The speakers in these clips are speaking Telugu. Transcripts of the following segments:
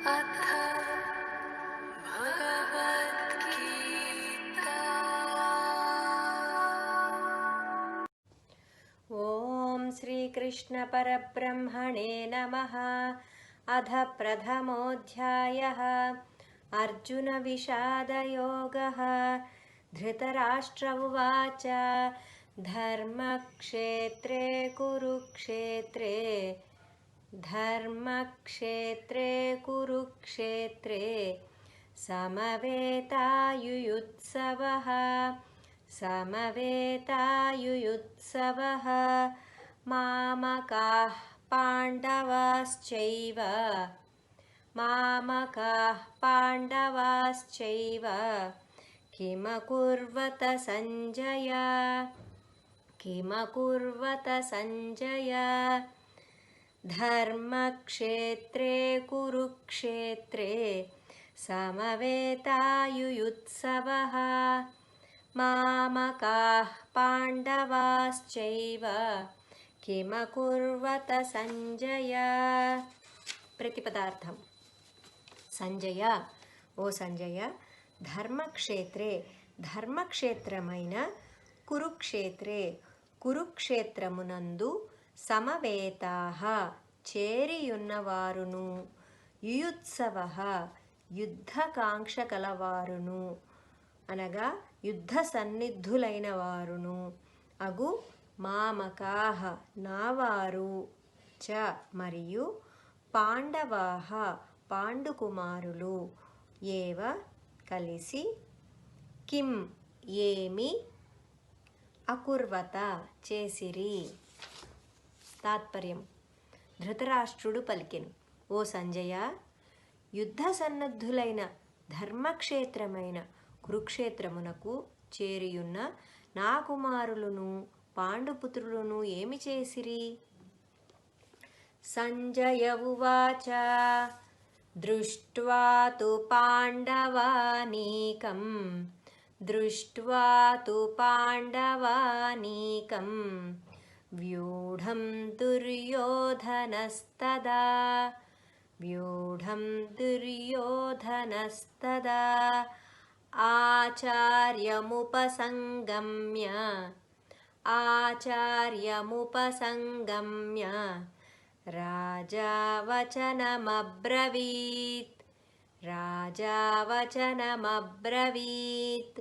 अथ भगवद्गीता। ॐ श्रीकृष्णपरब्रह्मणे नमः। अथ प्रथमोऽध्यायः। अर्जुनविषादयोगः। धृतराष्ट्र उवाच धर्मक्षेत्रे कुरुक्षेत्रे समवेतायुयुत्सवः मामकाः पाण्डवाश्चैव किमकुर्वत सञ्जय धर्मक्षेत्रे कुरुक्षेत्रे समवेतायुयुत्सवः मामकाः पाण्डवाश्चैव किमकुर्वत सञ्जय। प्रतिपदार्थं। సంజయ, ఓ సంజయ, ధర్మక్షేత్రమైన కురుక్షేత్రమునందు సమవేతాః చేరియున్నవారును, యుయుత్సవః యుద్ధకాంక్ష కలవారును అనగా యుద్ధ సన్నిధులైన వారును అగు మామకాః నావారు చ మరియు పాండవాః పాండుకుమారులు ఏవ కలిసి కిం ఏమి అకుర్వత చేసిరి. తాత్పర్యం. ధృతరాష్ట్రుడు పలికెను, ఓ సంజయ, యుద్ధ సన్నద్ధులైన ధర్మక్షేత్రమైన కురుక్షేత్రమునకు చేరియున్న నా కుమారులను పాండుపుత్రులను ఏమి చేసిరి. సంజయ ఉవాచ దృష్ట్వా తు పాండవానీకం వ్యూఢం దుర్యోధనస్తదా ఆచార్యముపసంగమ్య రాజా వచనమబ్రవీత్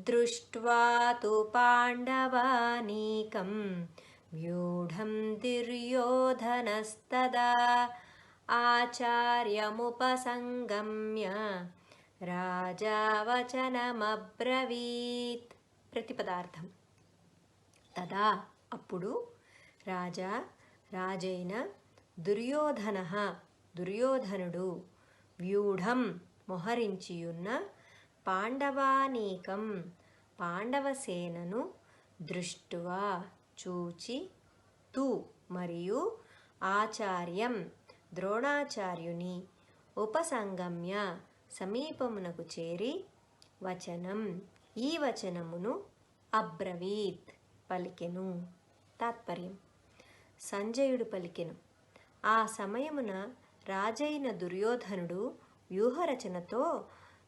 దృష్ట్వా తు పాండవానీకం వ్యూఢం దుర్యోధనస్తదా ఆచార్యముపసంగమ్య రాజా వచనమబ్రవీత్. ప్రతిపదార్థం. తదా అప్పుడు రాజైన దుర్యోధనుడు వ్యూఢం మొహరించియున్న పాండవానీకం పాండవసేనను దృష్ట్వా చూచి తు మరియు ఆచార్యం ద్రోణాచార్యుని ఉపసంగమ్య సమీపమునకు చేరి వచనం ఈ వచనమును అబ్రవీత్ పలికెను. తాత్పర్యం. సంజయుడు పలికెను, ఆ సమయమున రాజైన దుర్యోధనుడు వ్యూహరచనతో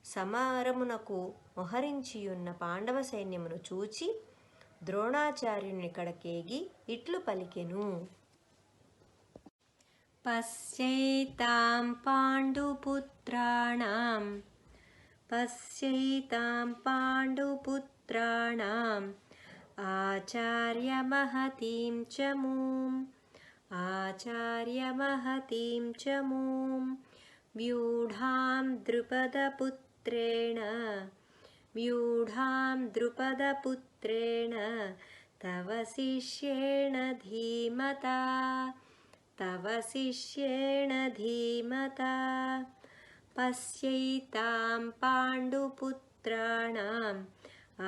సమరమునకు మొహరించియున్న పాండవ సైన్యమును చూచి ద్రోణాచార్యుని కడకేగి ఇట్లు పలికెను. పశ్యైతాం పాండుపుత్రాణం ఆచార్యమహతీం చ మూం వ్యూఢాం ద్రుపదపుత్రేణ తవ శిష్యేణ ధీమతా పశ్యైతాం పాండుపుత్రాణం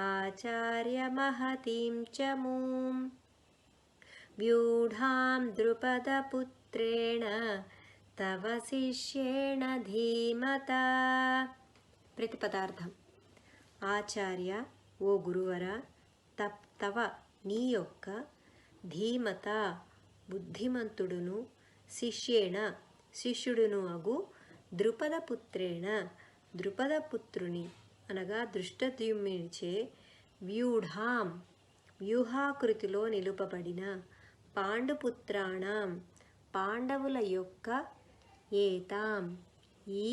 ఆచార్యమహతీం చ మూం వ్యూఢాం ద్రుపదపుత్రేణ తవ శిష్యేణ ధీమతా. ప్రతిపదార్థం. ఆచార్య, ఓ గురువర, తవ నీ యొక్క ధీమత బుద్ధిమంతుడును శిష్యుడును అగు ద్రుపదపుత్రేణ ద్రుపదపుత్రుని అనగా దృష్టద్యుమ్నునిచే వ్యూఢాం వ్యూహాకృతిలో నిలుపబడిన పాండుపుత్రాణం పాండవుల యొక్క ఏతాం ఈ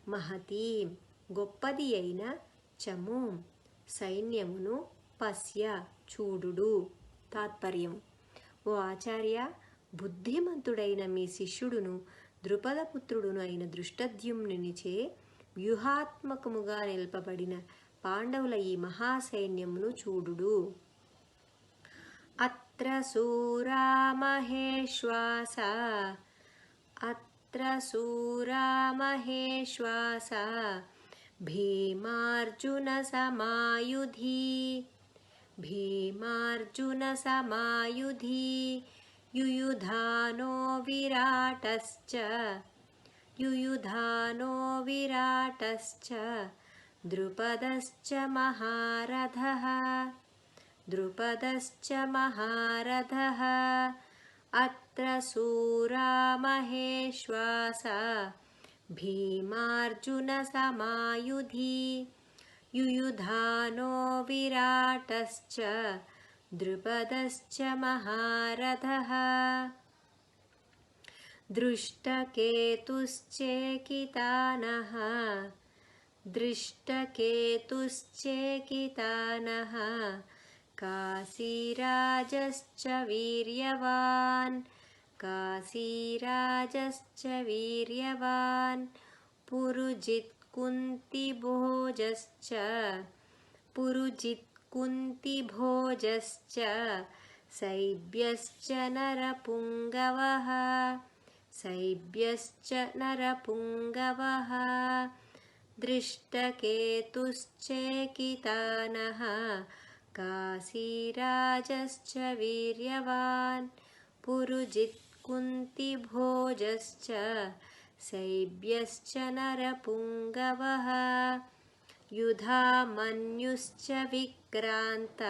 మహతీం గొప్పది అయిన చమూం సైన్యమును పశ్య చూడుడు. తాత్పర్యం: ఓ ఆచార్య, బుద్ధిమంతుడైన మీ శిష్యుడును ద్రుపదపుత్రుడును అయిన దృష్టద్యుమ్నునిచే వ్యూహాత్మకముగా నిలపబడిన పాండవుల ఈ మహాసైన్యమును చూడుడు. అత్ర శూరా మహేశ్వాస భీమార్జున సమాయుధి యుయుధానో విరాటశ్చ ద్రుపదశ్చ మహారథః అత్ర శూరా మహేశ్వాస భీమార్జున సమాయుధి యుయుధానో విరాటశ్చ ద్రుపదశ్చ మహారథః. దృష్టకేతుశ్చేకితానః కాశీరాజశ్చ వీర్యవాన్ పురుజిత్కుంతిభోజశ్చ శైబ్యశ్చ నరపుంగవః. దృష్టకేతుశ్చేకితానః కాశీరాజశ్చ వీర్యవాన్ పురుజిత్కుంతిభోజశ్చ శైబ్యశ్చ నరపుంగవః. యుధామన్యుశ్చ విక్రాంత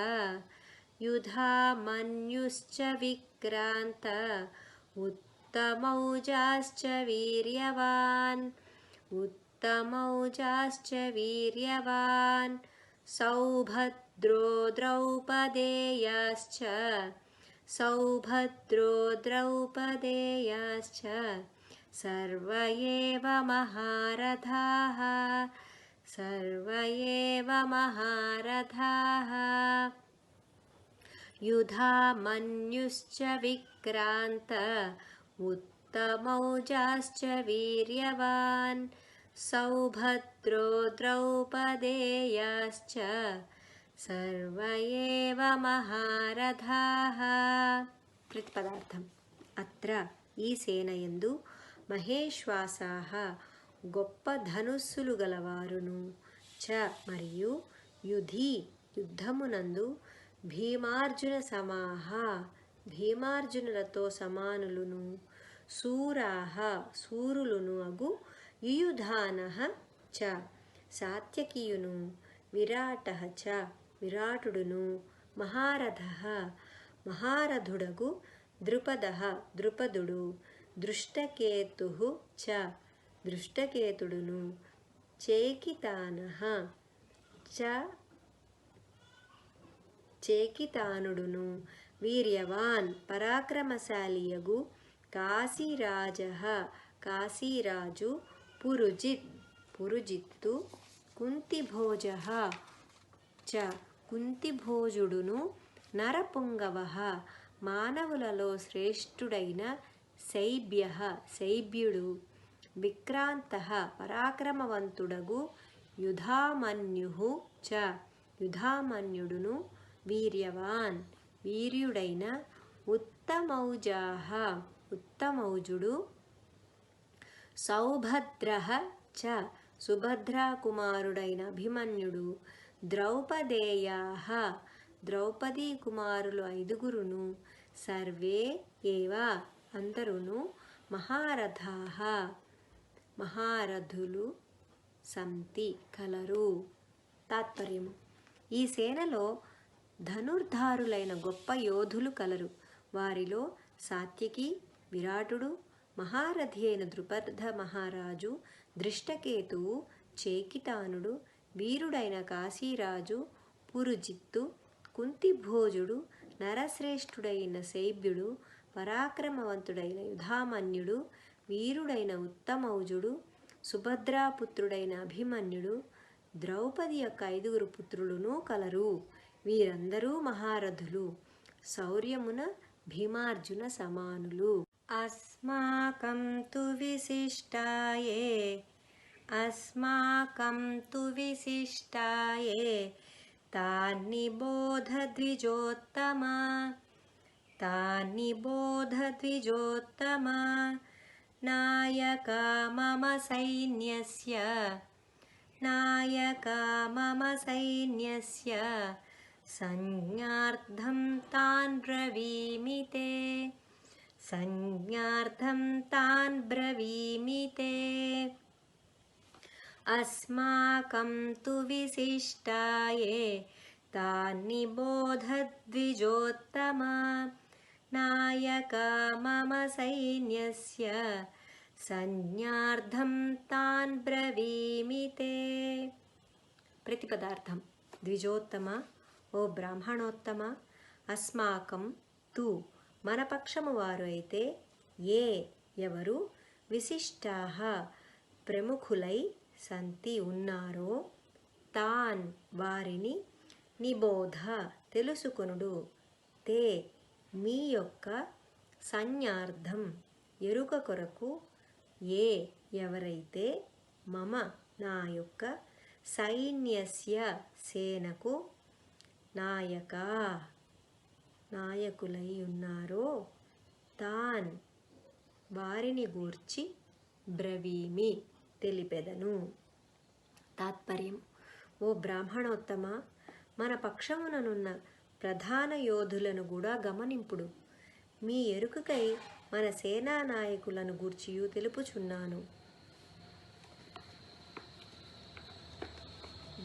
ఉత్తమౌజాశ్చ వీర్యవాన్ సౌభద్రో ద్రౌపదేయాశ్చ సర్వ ఏవ మహారథాః. యుధామన్యుశ్చ విక్రాంత ఉత్తమౌజాశ్చ వీర్యవాన్ సౌభద్రో ద్రౌపదేయాశ్చ సర్వ ఏవ మహారథాః. ప్రతిపదార్థం: అత్ర ఈ సేనయందు మహేశ్వాసాః గొప్ప ధనుస్సులు గలవారును చ మరియు యుద్ధమునందు భీమార్జున సమాః భీమార్జునులతో సమానులును శూరులును అగు యుయుధానః చ సాత్యకియును విరాటః చ విరాటుడును మహారథుడగు ద్రుపదుడు దృష్టకేతుః చ దృష్టకేతుడును చేకితానుడును వీర్యవాన్ పరాక్రమశాలియగు కాశీరాజు పురుజిత్తు కుంతిభోజః చ కుంతిభోజుడును నరపుంగవః మానవులలో శ్రేష్ఠుడైన శైబ్యుడు విక్రాంతః పరాక్రమవంతుడగు యుధామన్యుః చ యుధామన్యుడును వీర్యవాన్ వీర్యుడైన ఉత్తమౌజుడు సౌభద్రః చ సుభద్రా కుమారుడైన అభిమన్యుడు ద్రౌపదేయాః ద్రౌపదీ కుమారులు 5 సర్వే ఏవ అందరును మహారథులు సంతి కలరు. తాత్పర్యము: ఈ సేనలో ధనుర్ధారులైన గొప్ప యోధులు కలరు. వారిలో సాత్యకి, విరాటుడు, మహారథి అయిన ద్రుపద మహారాజు, దృష్టకేతువు, చేకితానుడు, వీరుడైన కాశీరాజు పురుజిత్తు, కుంతిభోజుడు, నరశ్రేష్ఠుడైన శైబ్యుడు, పరాక్రమవంతుడైన యుధామన్యుడు, వీరుడైన ఉత్తమౌజుడు, సుభద్రాపుత్రుడైన అభిమన్యుడు, ద్రౌపది యొక్క 5 పుత్రులును కలరు. వీరందరూ మహారథులు, శౌర్యమున భీమార్జున సమానులు. అస్మాకం తు విశిష్టాయే తాన్ని బోధ ద్విజోత్తమా నాయకా మమ సైన్యస్య సంజ్ఞార్థం తాన్ బ్రవీమి తే. అస్మాకం తు విశిష్టాయే తాన్ని బోధ ద్విజోత్తమా నాయకా మమ సైన్యస్య సంజ్ఞార్థం తాన్ బ్రవీమి తే. ప్రతిపదార్థం. ద్విజోత్తమ, ఓ బ్రాహ్మణోత్తమ, అస్మాకం తు మన పక్షము వారు అయితే, ఏ ఎవరు, విశిష్టాః ప్రముఖులై సంతి ఉన్నారో, తాన్ వారిని, నిబోధ తెలుసుకొనుడు, తే మీ యొక్క, సంజ్ఞార్థం ఎరుక కొరకు, ఏ ఎవరైతే, మమ నా యొక్క, సైన్యస్య సేనకు, నాయకులై ఉన్నారో, తాన్ వారిని గూర్చి, బ్రవీమి తెలిపెదను. తాత్పర్యం. ఓ బ్రాహ్మణోత్తమ, మన పక్షముననున్న ప్రధాన యోధులను కూడా గమనింపుడు. మీ ఎరుకకై మన సేనా నాయకులను గూర్చియు తెలుపుచున్నాను.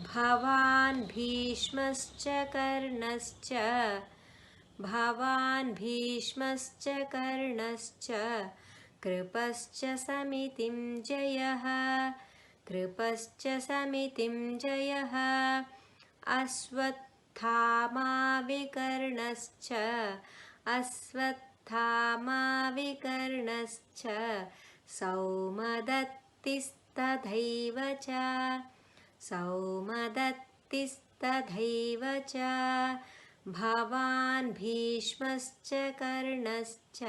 భవాన్ భీష్మశ్చ కర్ణశ్చ కృపశ్చ సమితిం జయః అశ్వత్థామా వికర్ణశ్చ సౌమదత్తిస్తథైవ చ భవాన్ భీష్మశ్చ కర్ణశ్చ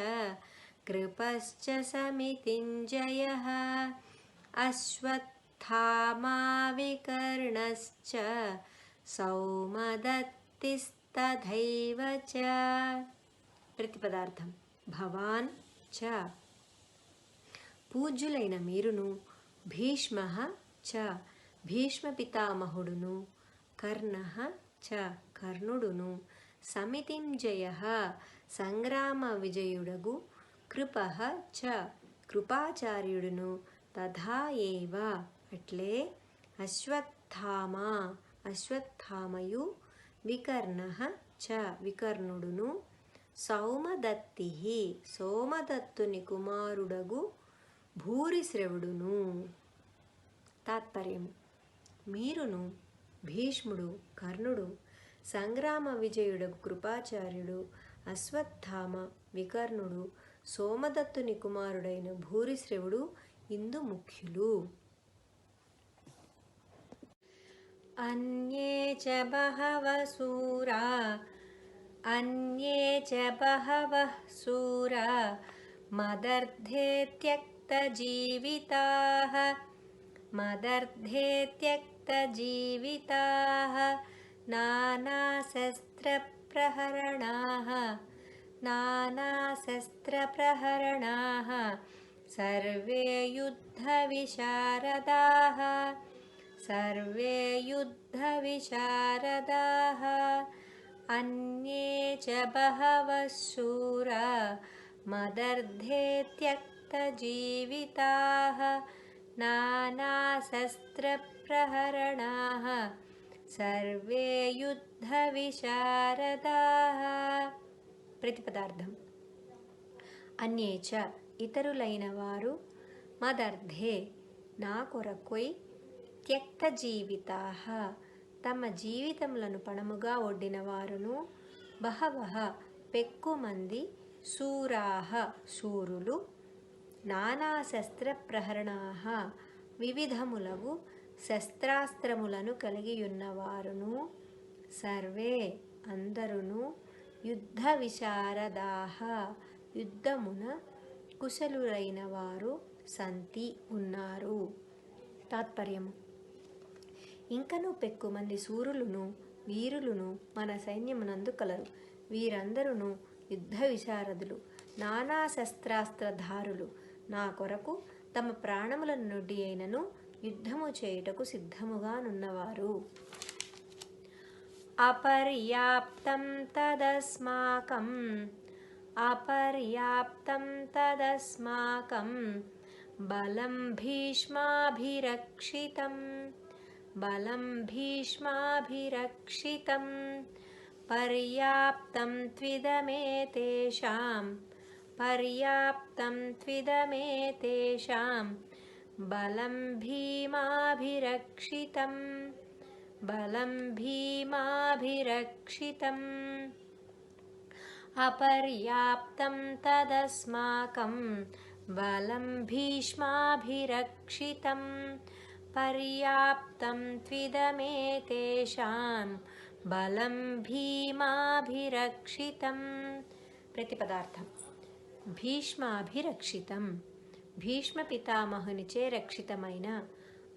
కృపశ్చ సమితిం జయః అశ్వత్థామా వికర్ణశ్చ సౌమదత్తిస్తథైవ చ. ప్రతిపదార్థం. భవాన్ చ పూజ్యులైన మీరును, భీష్మః చ భీష్మ పితామహుడును, కర్ణః చ కర్ణుడును, సమితిం జయః సంగ్రామ విజయుడగు, కృపః చ కృపాచార్యుడును, తథా ఏవ అట్లే, అశ్వత్థామయు వికర్ణః చ వికర్ణుడును, సోమదత్తుని కుమారుడగు భూరిశ్రవుడును. తాత్పర్యం. మీరును, భీష్ముడు, కర్ణుడు, సంగ్రామ విజయుడగు కృపాచార్యుడు, అశ్వత్థామ, వికర్ణుడు, సోమదత్తుని కుమారుడైన భూరిశ్రవుడు ఇందు ముఖ్యులు. అన్యే చ బహవః శూరా మదర్థే త్యక్తజీవితాః నానాశస్త్రప్రహరణాః సర్వే యుద్ధవిశారదాః అన్యే చ బహవః శూరా మదర్థే త్యక్తజీవితాః నానాశస్త్రప్రహరణాః సర్వే యుద్ధవిశారదాః. ప్రతిపదార్థం. అన్యే చ ఇతరులైన వారు మదర్థే నా కొరకై త్యక్త జీవితాః తమ జీవితములను పణముగా ఒడ్డిన వారును బహవః పెక్కుమంది శూరాః శూరులు నానా శస్త్ర ప్రహరణాః వివిధములగు శస్త్రాస్త్రములను కలిగియున్నవారును సర్వే అందరును యుద్ధ విశారదాః యుద్ధమున కుశలురైన వారు సంతి ఉన్నారు. తాత్పర్యము: ఇంకనూ పెక్కుమంది శూరులును వీరులును మన సైన్యమునందు కలరు. వీరందరూ యుద్ధ విశారదులు, నానా శస్త్రాస్త్రధారులు, నా కొరకు తమ ప్రాణములను నొడ్డి అయినను యుద్ధము చేయుటకు సిద్ధముగానున్నవారు. అపర్యాప్తం తదస్మాకం బలం భీష్మాభిరక్షితం పర్యాప్తం త్విదమేతేషాం బలం భీమాభిరక్షితం అపర్యాప్తం తదస్మాకం బలం భీష్మాభిరక్షితం పర్యాప్తం త్విదమేతేషాం బలం భీమాభిరక్షితం. ప్రతిపదార్థం: భీష్మాభిరక్షితం భీష్మ పితామహునిచే రక్షితమైన,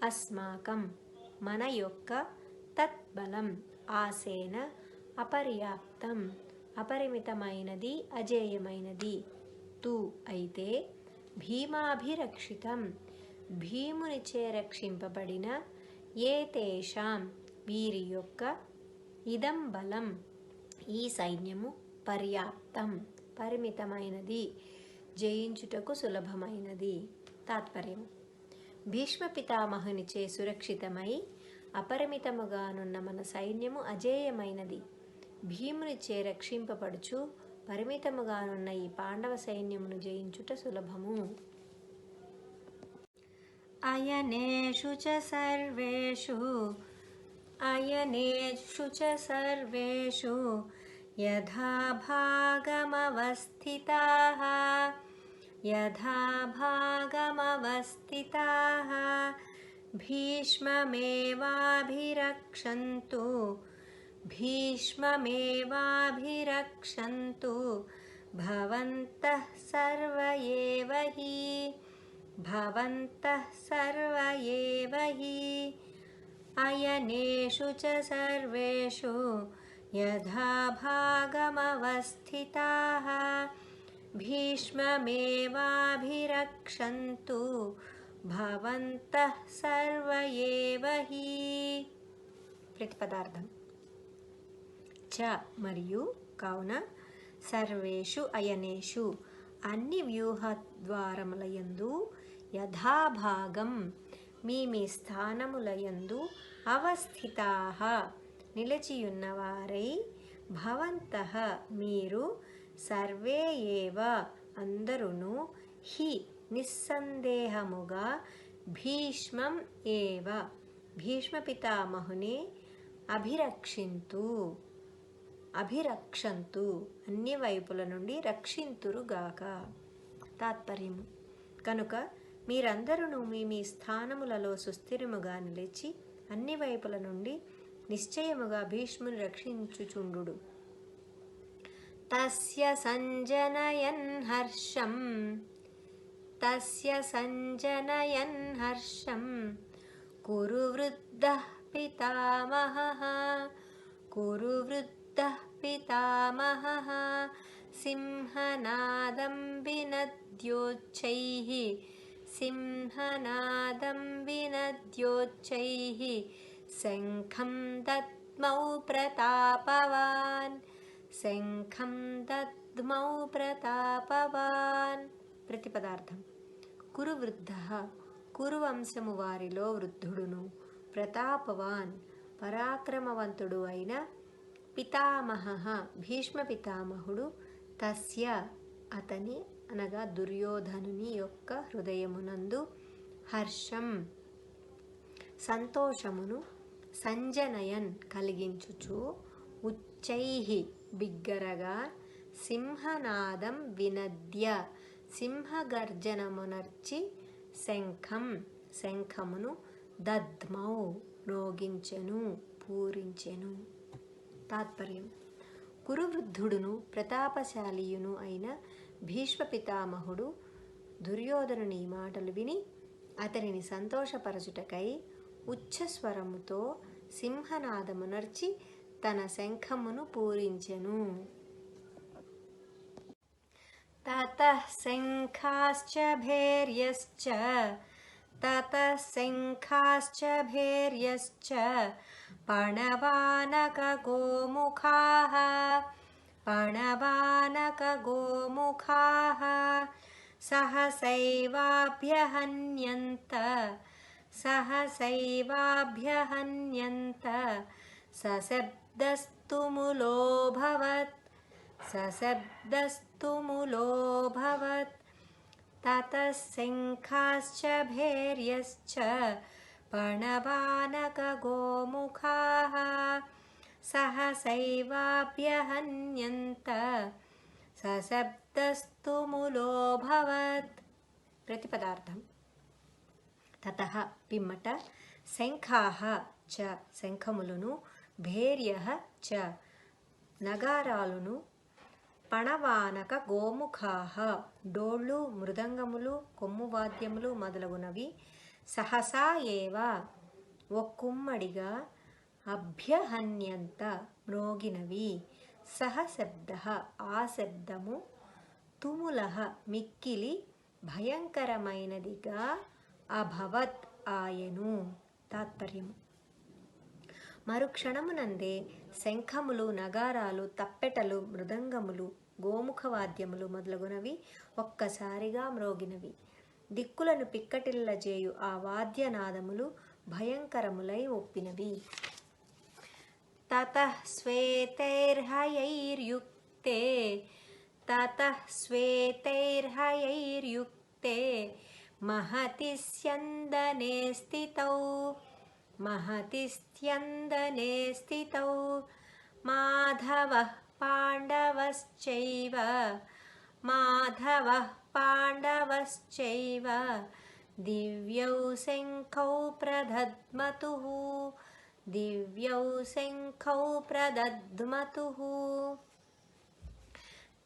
అస్మాకం మన యొక్క, తత్బలం ఆ సేన, అపర్యాప్తం అపరిమితమైనది అజేయమైనది, తు అయితే, భీమాభిరక్షితం భీమునిచే రక్షింపబడిన, ఏతేషాం వీరి యొక్క, ఇదం బలం ఈ సైన్యము, పర్యాప్తం పరిమితమైనది, జయించుటకు సులభమైనది. తాత్పర్యం: భీష్మ పితామహునిచే సురక్షితమై అపరిమితముగానున్న మన సైన్యము అజేయమైనది. భీమునిచే రక్షింపబడుచు పరిమితముగానున్న ఈ పాండవ సైన్యమును జయించుట సులభము. అయనేషు చ సర్వేషు యథా భాగమవస్థితాః భీష్మమేవాభిరక్షन्तు భవంతః సర్వ ఏవ హి అయనేషు చ సర్వేషు యథా భాగమవస్థితాః భీష్మమేవాభిరక్షन्तు భవంతః సర్వ ఏవ హి. ప్రతిపదార్థం: చ మరియు కావున, సర్వేషు అయనేషు అన్ని వ్యూహద్వారములయందు, యథాభాగం మీ స్థానములయందు, అవస్థితాః నిలిచియున్నవారై, భవంతః మీరు, సర్వే ఏవ అందరును, హి నిస్సందేహముగా, భీష్మం ఏవ భీష్మ పితామహుని, అభిరక్షంతు అన్ని వైపుల నుండి రక్షింతురుగాక. తాత్పర్యము: కనుక మీరందరూ మీ స్థానములలో సుస్థిరముగా నిలిచి అన్ని వైపుల నుండి నిశ్చయముగా భీష్ముని రక్షించుచుండు. తస్య సంజనయన్ హర్షం కురు వృద్ధః పితామహః సింహనాదం వినద్యోచ్చైః శంఖం దద్మౌ ప్రతాపవాన్. ప్రతిపదార్థం: కురువృద్ధః కురువంశము వారిలో వృద్ధుడును, ప్రతాపవాన్ పరాక్రమవంతుడు అయిన, పితామహః భీష్మ పితామహుడు, తస్య అతని అనగా దుర్యోధనుని యొక్క హృదయమునందు హర్షం సంతోషమును సంజనయన్ కలిగించుచు ఉచ్చైహి బిగ్గరగా సింహనాదం వినద్య సింహగర్జనమునర్చి శంఖమును దద్మౌ మ్రోగించెను పూరించెను. తాత్పర్యం: కురువృద్ధుడును ప్రతాపశాలియును అయిన భీష్మ పితామహుడు దుర్యోధనుని మాటలు విని అతనిని సంతోషపరచుటకై ఉచ్చస్వరముతో సింహనాదమునర్చి తన శంఖమును పూరించెను. తతః శంఖాశ్చ భేర్యశ్చ పణవానకగోముఖాః సహసైవాభ్యహన్యంత సశబ్దస్తుములోऽభవత్. తతః శంఖాశ్చ భేర్యశ్చ పణవానకగోముఖాః సహసైవాభ్యహన్యంత సశబ్దస్తుములోऽభవత్. ప్రతిపదార్థం: తతః పిమ్మట శంఖాః చ శంఖములను భేర్యః చ నగారాలును పణవానక గోముఖాః డోళ్ళు మృదంగములు కొమ్మువాద్యములు మొదలగునవి సహసా ఏవ ఒక్కుమ్మడిగా అభ్యహన్యంత మ్రోగినవి. సహ శబ్దః ఆ శబ్దము తుములః మిక్కిలి భయంకరమైనదిగా అభవత్ ఆయను. తాత్పర్యము: మరుక్షణమునందే శంఖములు నగారాలు తప్పెటలు మృదంగములు గోముఖవాద్యములు మొదలగునవి ఒక్కసారిగా మ్రోగినవి. దిక్కులను పిక్కటిల్లజేయు ఆ వాద్యనాదములు భయంకరములై ఒప్పినవి. తతః శ్వేతైర్హయైర్యుక్తే మహతి స్యందనే స్థితౌ మాధవః పాండవశ్చైవ దివ్యౌ శంఖౌ ప్రదద్మతుః.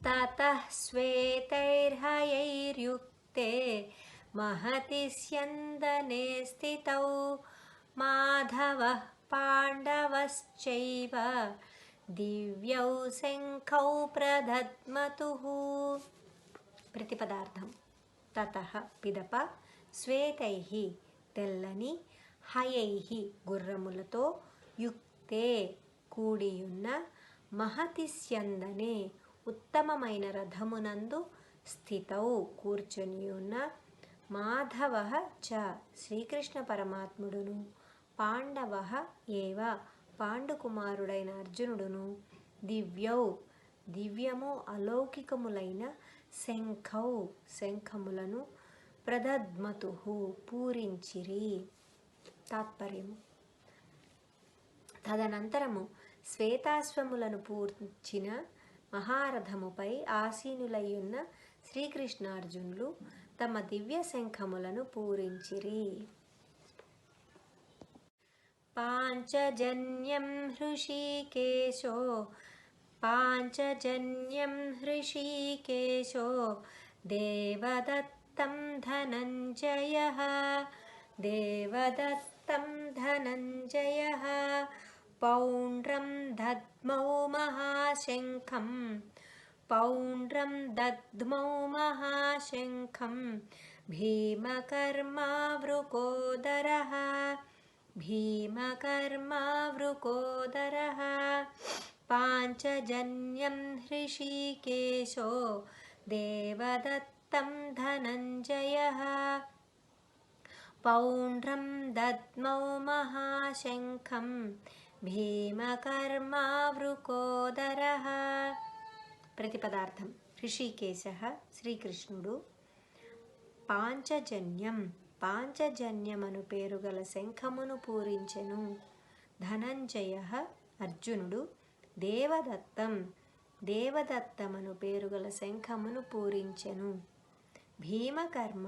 తతః శ్వేతైర్హయైర్యుక్తే మహతి స్యందనే స్థితౌ మాధవః పాండవశ్చైవ దివ్యౌ శంఖౌ ప్రదద్మతుః. ప్రతిపదార్థం: తతః పిదప శ్వేతైః తెల్లని హయైః గుర్రములతో యుక్తే కూడియున్న మహతి స్యందనే ఉత్తమమైన రథమునందు స్థితౌ కూర్చొనియున్న మాధవః చ శ్రీకృష్ణ పరమాత్ముడును పాండవః ఏవ పాండుకుమారుడైన అర్జునుడును దివ్యౌ దివ్యము అలౌకికములైన శంఖౌ శంఖములను ప్రదద్మతుః పూరించిరి. తాత్పర్యము: తదనంతరము శ్వేతాశ్వములను పూర్చిన మహారథముపై ఆసీనులయ్యున్న శ్రీకృష్ణార్జునులు తమ దివ్య శంఖములను పూరించిరి. పాంచజన్యం హృషీకేశో దేవదత్తం ధనంజయః పౌండ్రం దద్మౌ మహాశంఖం భీమకర్మావృకోదరః. పాంచజన్యం హృషీకేశో దేవదత్తం ధనంజయః పౌండ్రం దద్మౌ మహాశంఖం భీమకర్మావృకోదరః. ప్రతిపదార్థం: ఋషికేశ శ్రీకృష్ణుడు, పాంచజన్యమను పేరు గల శంఖమును పూరించెను. ధనంజయ అర్జునుడు, దేవదత్తమను పేరు గల శంఖమును పూరించెను. భీమకర్మ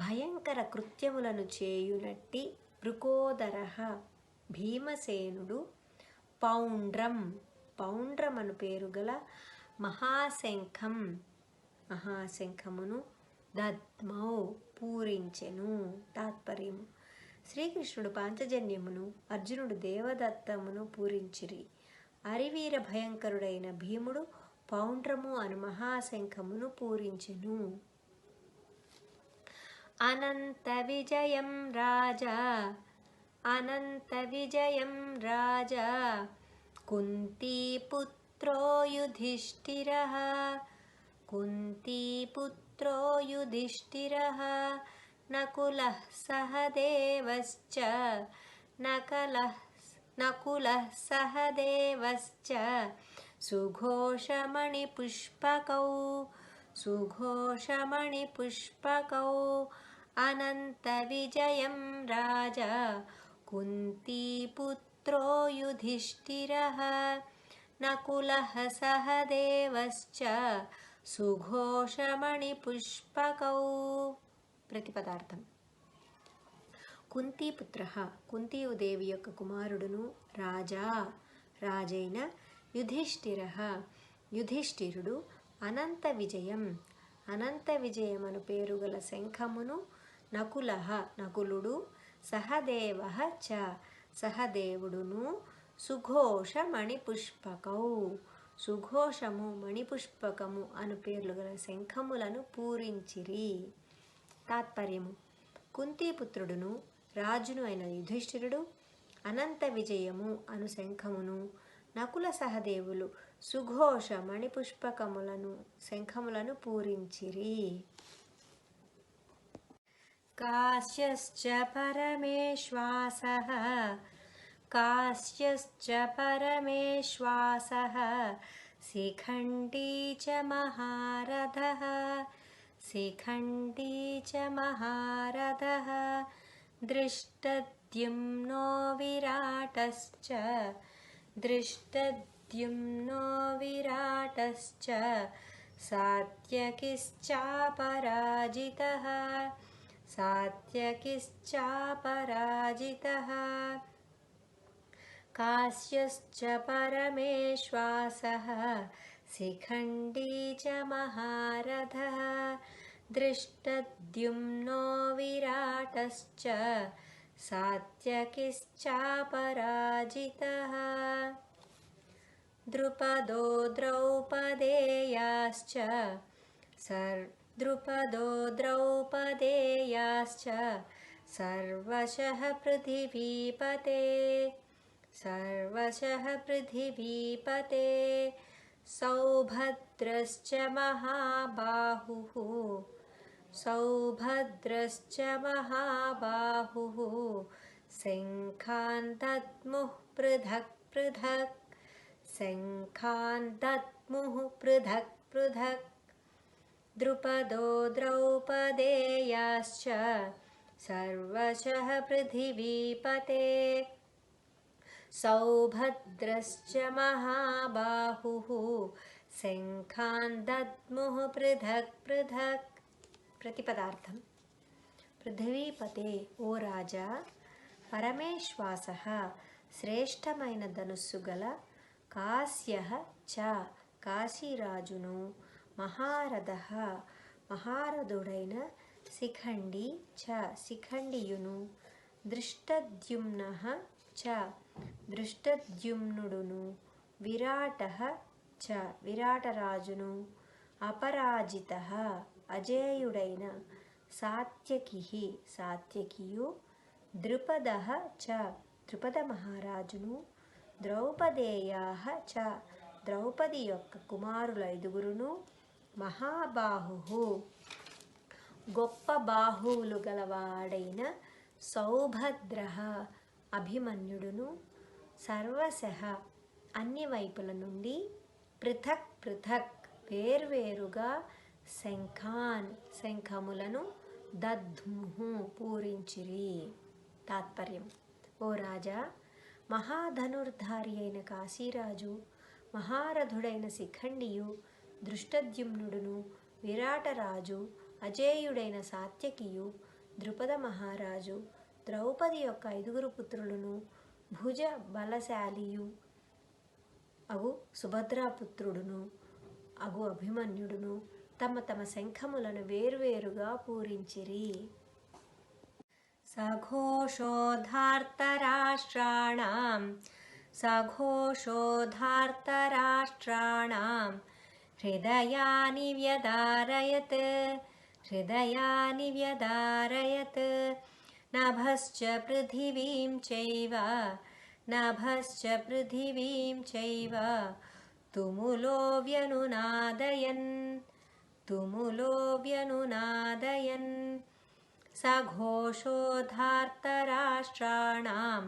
భయంకర కృత్యములను చేయునట్టి వృకోదర భీమసేనుడు, పౌండ్రమను పేరు గల మహాశంఖమును దద్మౌ పూరించెను. తాత్పర్యము: శ్రీకృష్ణుడు పాంచజన్యమును, అర్జునుడు దేవదత్తమును పూరించిరి. అరివీర భయంకరుడైన భీముడు పౌండ్రము అను మహాశంఖమును పూరించెను. అనంత విజయం రాజా కుంతీపుత్రో యుధిష్ఠిరః నకులః సహదేవశ్చ సుఘోషమణిపుష్పకౌ అనంత విజయం రాజా కుంతీపుత్రో యుధిష్ఠిరః నకులః సహదేవశ్చ సుఘోషమణిపుష్పకౌ. ప్రతిపదార్థం: కుంతీపుత్ర కుంతీదేవి యొక్క కుమారుడును, రాజైన యుధిష్ఠిరుడు అనంత విజయమను పేరు గల శంఖమును, నకులుడు, సహదేవుడును, సుఘోషము మణిపుష్పకము అను పేర్లు గల శంఖములను పూరించిరి. తాత్పర్యము: కుంతీపుత్రుడును రాజును అయిన యుధిష్ఠిరుడు అనంత విజయము అను శంఖమును, నకుల సహదేవులు సుఘోష మణిపుష్పకములను శంఖములను పూరించిరి. కాశ్యశ్చ పరమేశ్వాసః శిఖండీ చ మహారథః దృష్టద్యుమ్నో విరాటశ్చ సాత్యకిశ్చాపరాజితః కాశ్యశ్చ పరమేశ్వాసః శిఖండీ చ మహారథః దృష్టద్యుమ్నో విరాటశ్చ సాత్యకిశ్చాపరాజితః ద్రుపదో ద్రౌపదేయాశ్చ సర్వశః పృథివీపతే సౌభద్రశ్చ మహాబాహుః శంఖాన్ దద్ముః పృథక్ పృథక్ ద్రుపదో ద్రౌపదేయాశ్చ సర్వశః పృథివీపతే సౌభద్రశ్చ మహాబాహుః శంఖాన్ దద్ముః పృథక్ పృథక్. ప్రతిపదార్థం: పృథివీపతే ఓ రాజా, పరమేశ్వాసః శ్రేష్టమైన ధనుస్సు గల, కాశ్యః చ కాశీరాజును, మహారథః మహారథుడైన, శిఖండి చ శిఖండియును, దృష్టద్యుమ్నః చ దృష్టద్యుమ్నుడును, విరాటః చ విరాటరాజును, అపరాజితః అజేయుడైన, సాత్యకియు, ద్రుపదః చ ద్రుపద మహారాజును, ద్రౌపదేయాః చ ద్రౌపది యొక్క కుమారుల 5గురును, మహాబాహుః గొప్ప బాహువులు గలవాడైన, సౌభద్రః అభిమన్యుడును, సర్వశః అన్ని వైపుల నుండి, పృథక్ పృథక్ వేర్వేరుగా శంఖములను దద్ముహు పూరించిరి. తాత్పర్యం: ఓ రాజా, మహాధనుర్ధారి అయిన కాశీరాజు, మహారథుడైన శిఖండియు, దృష్టద్యుమ్నుడును, విరాటరాజు, అజేయుడైన సాత్యకియు, ద్రుపద మహారాజు, ద్రౌపది యొక్క 5 పుత్రులను, భుజ బలశాలియు అగు సుభద్రాపుత్రుడును అగు అభిమన్యుడును తమ తమ శంఖములను వేర్వేరుగా పూరించిరి. సఘోషోధార్తరాష్ట్రాణాం హృదయాని వ్యదారయత్ నభశ్చ పృథివీం చైవ తుములో వ్యనునాదయన్ సఘోషోధార్తరాష్ట్రాణాం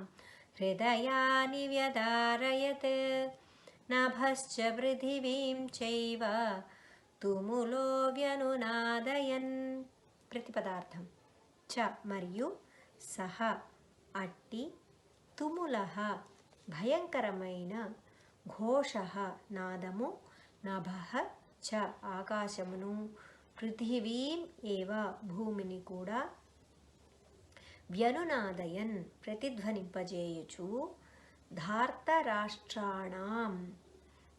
హృదయాని వ్యదారయత్ నభశ్చ పృథివీం చైవ తుములో వ్యనునాదయన్. ప్రతిపదార్థం: చ మరియు, సహ అట్టి, తుములః భయంకరమైన, ఘోషః నాదము, నభః చ ఆకాశమును, పృథివీం ఏవ భూమిని కూడా, వ్యనునాదయన్ ప్రతిధ్వనింపజేయుచు,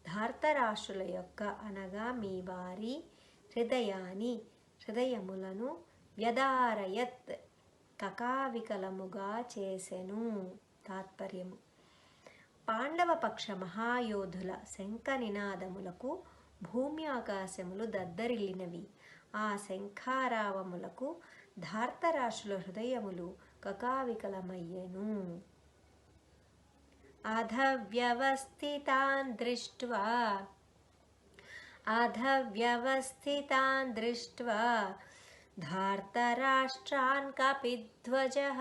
ధార్తరాష్ట్రుల యొక్క అనగా మీ వారి, హృదయములను, వ్యదారయత్ కకావికలముగా చేసెను. తాత్పర్యము: పాండవపక్ష మహాయోధుల శంఖ నినాదములకు భూమి ఆకాశములు దద్దరిల్లినవి. ఆ శంఖారావములకు ధార్తరాష్ట్రుల హృదయములు కకావికలమయ్యెను. అధవ్యవస్థితాన్ దృష్ట్వా ధార్తరాష్ట్రాన్ కపిధ్వజః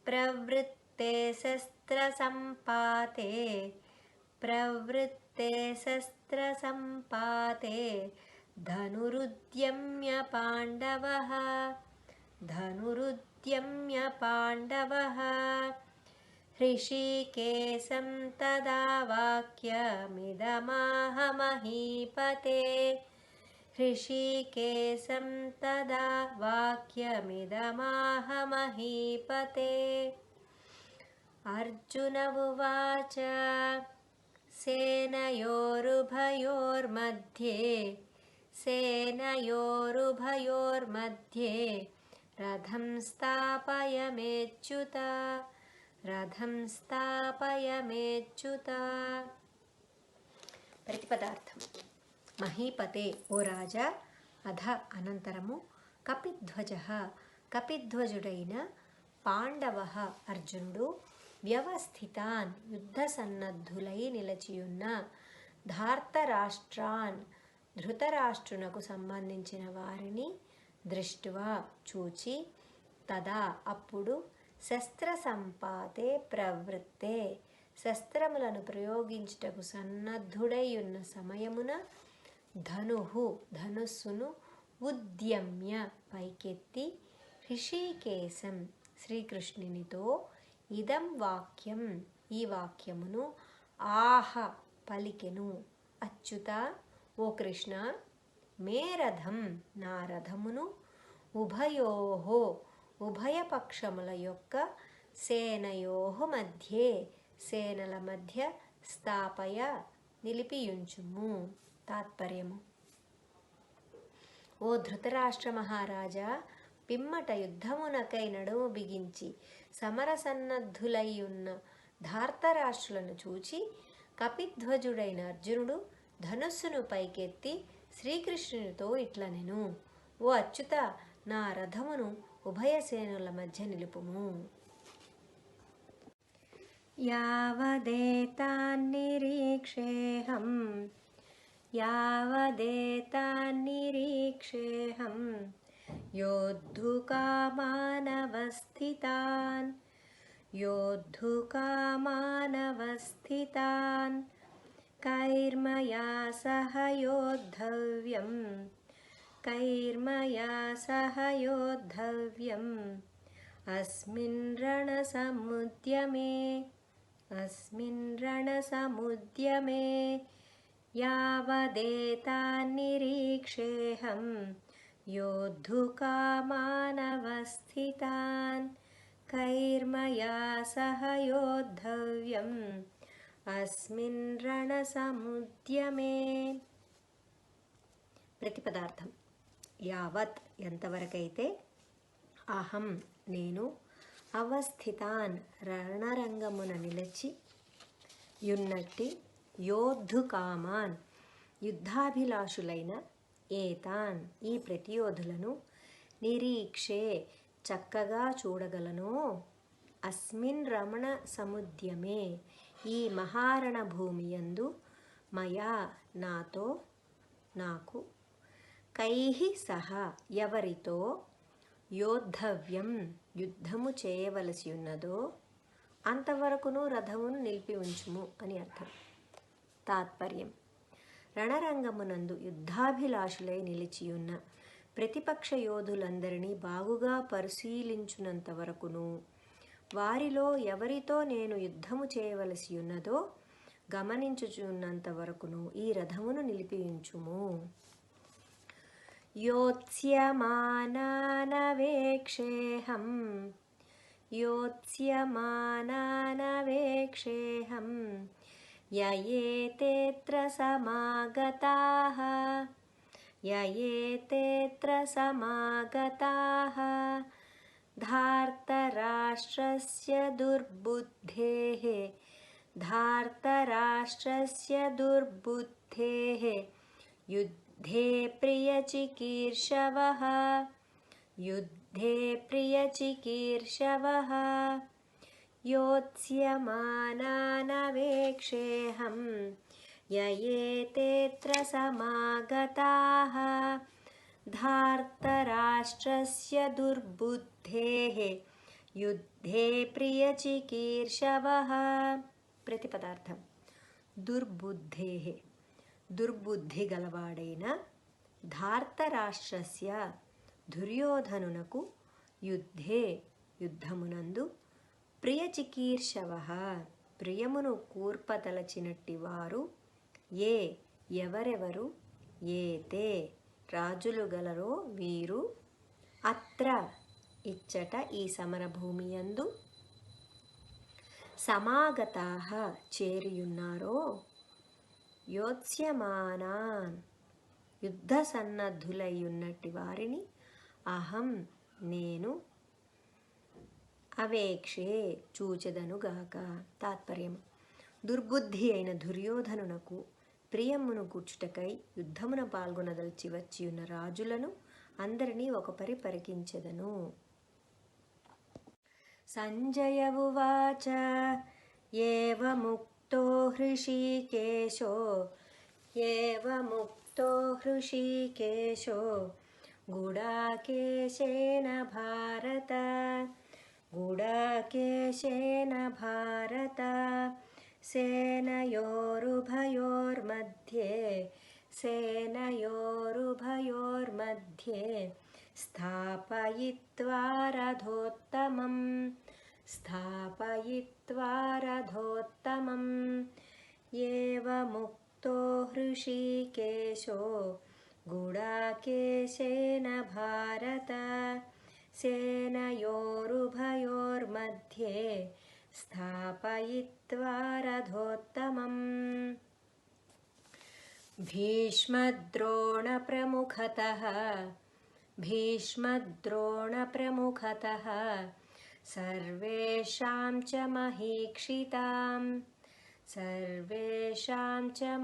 ప్రవృత్తే శస్త్రసంపాతే ధనురుద్యమ్య పాండవః హృషీకేశం తదా వాక్యమిదమాహ మహీపతే. అర్జున ఉవాచ సేనయోరుభయోర్मध्ये రథం స్థాపయమేచ్యుత. ప్రతిపదార్థం: మహీపతే, ఓ రాజా, అధ అనంతరము, కపిధ్వజుడైన పాండవః అర్జునుడు, వ్యవస్థితాన్ యుద్ధ సన్నద్ధులై నిలచియున్న, ధార్తరాష్ట్రాన్ ధృతరాష్ట్రునకు సంబంధించిన వారిని, దృష్ట్వా చూచి, తదా అప్పుడు, శస్త్రసంపాతే ప్రవృత్తే శస్త్రములను ప్రయోగించుటకు సన్నద్ధుడైయున్న సమయమున, ధనుస్సును ఉద్యమ్య పైకెత్తి, హృషీకేశం శ్రీకృష్ణునితో, ఇదం వాక్యం ఈ వాక్యమును, ఆహ పలికెను, అచ్యుత ఓ కృష్ణ, మే రథం నా రథమును, ఉభయోహో ఉభయపక్షముల యొక్క, సేనయోహ మధ్యే సేనల మధ్య, స్థాపయ నిలిపియుంచుము. తాత్పర్యము: ఓ ధృతరాష్ట్ర మహారాజా, పిమ్మట యుద్ధమునకై నడుము బిగించి సమరసన్నద్ధులైయున్న ధార్తరాష్ట్రులను చూచి, కపిధ్వజుడైన అర్జునుడు ధనుస్సును పైకెత్తి శ్రీకృష్ణునితో ఇట్లనెను, ఓ అచ్యుత, నా రథమును ఉభయసేనుల మధ్య నిలుపుము. యావదేతాన్నిరీక్షేహం యోద్ధుకామానవస్థితాన్ योद्धुकामानवस्थितान् कैर्मया सह योद्धव्यम् कैर्मया सह योद्धव्यम् अस्मिन् रणसमुद्यमे यावदेतान्निरीक्षेऽहं योद्धुकामानवस्थितान् कैर्मया सह योद्धव्यम् अस्मिन् రణసముద్యమే. ప్రతిపదార్థం. యావత్ ఎంతవరకైతే, అహం నేను, అవస్థితాన్ రణరంగమున నిలిచి యున్నట్టి, యోద్ధుకామాన్ యుద్ధాభిలాషులైన, ఏతాన్ ఈ ప్రతియోధులను, నిరీక్షే చక్కగా చూడగలనో, అస్మిన్ రమణ సముద్యమే ఈ మహారణ భూమియందు, మయా నాతో నాకు, కైహి సహా ఎవరితో, యోద్ధవ్యం యుద్ధము చేయవలసి ఉన్నదో అంతవరకును రథమును నిలిపి ఉంచుము అని అర్థం. తాత్పర్యం: రణరంగమునందు యుద్ధాభిలాషులై నిలిచియున్న ప్రతిపక్ష యోధులందరినీ బాగుగా పరిశీలించునంత వరకును, వారిలో ఎవరితో నేను యుద్ధము చేయవలసి ఉన్నదో గమనించుచున్నంత వరకును ఈ రథమును నిలిపియుంచుము. యోత్స్యమానానవేక్షేహం యయేతేత్ర సమాగతాః ధార్తరాష్ట్రస్య దుర్బుద్ధేః యుద్ధే ప్రియచికీర్షవః యోత్స్యమానానవేక్షేహం యయేతేత్ర సమాగతాః ధార్తరాష్ట్రస్య దుర్బుద్ధేః యుద్ధే ప్రియచికీర్షవః. ప్రతిపదార్థం. దుర్బుద్ధేః దుర్బుద్ధి గలవాడైన, ధార్తరాష్ట్రస్య దుర్యోధనునకు, యుద్ధే యుద్ధమునందు, ప్రియచికీర్షవః ప్రియమును కూర్పతలచినట్టి వారు, ఏ ఎవరెవరు, ఏతే రాజులు గలరో వీరు, అత్ర ఇచ్చట ఈ సమరభూమియందు, సమాగతాః చేరియున్నారో, యోత్స్యమానాన్ యుద్ధ సన్నద్ధులయ్యున్నట్టి వారిని, అహం నేను, అవేక్షే చూచెదనుగాక. తాత్పర్యం: దుర్బుద్ధి అయిన దుర్యోధనునకు ప్రియమును కూర్చుటకై యుద్ధమున పాల్గొనదలిచి వచ్చియున్న రాజులను అందరినీ ఒకపరి పరికించెదను. సంజయ ఉవాచ ఏవముక్తో హృషీకేశో గుడాకేశేన భారత సేనయోరుభయోర్मध्ये స్థాపయిత్వా రథోత్తమం ఏవముక్తో హృషీకేశో గుడాకేశేన భారత సేనయోరుభయోర్मध्ये స్థాపయిత్వా రథోత్తమం. భీష్మద్రోణప్రముఖతః సర్వేషాం చ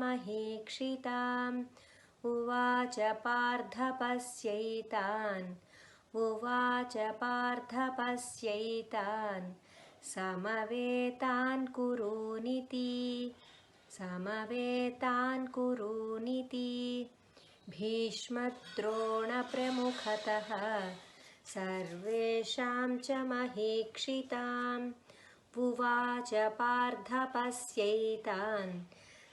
మహీక్షితాం ఉవాచ పార్థపశ్యైతాన్ సమవేతాన్ కురూనితి. భీష్మద్రోణప్రముఖతః సర్వేషాం చ మహీక్షితాం उवाच पार्थ पश्यैतान्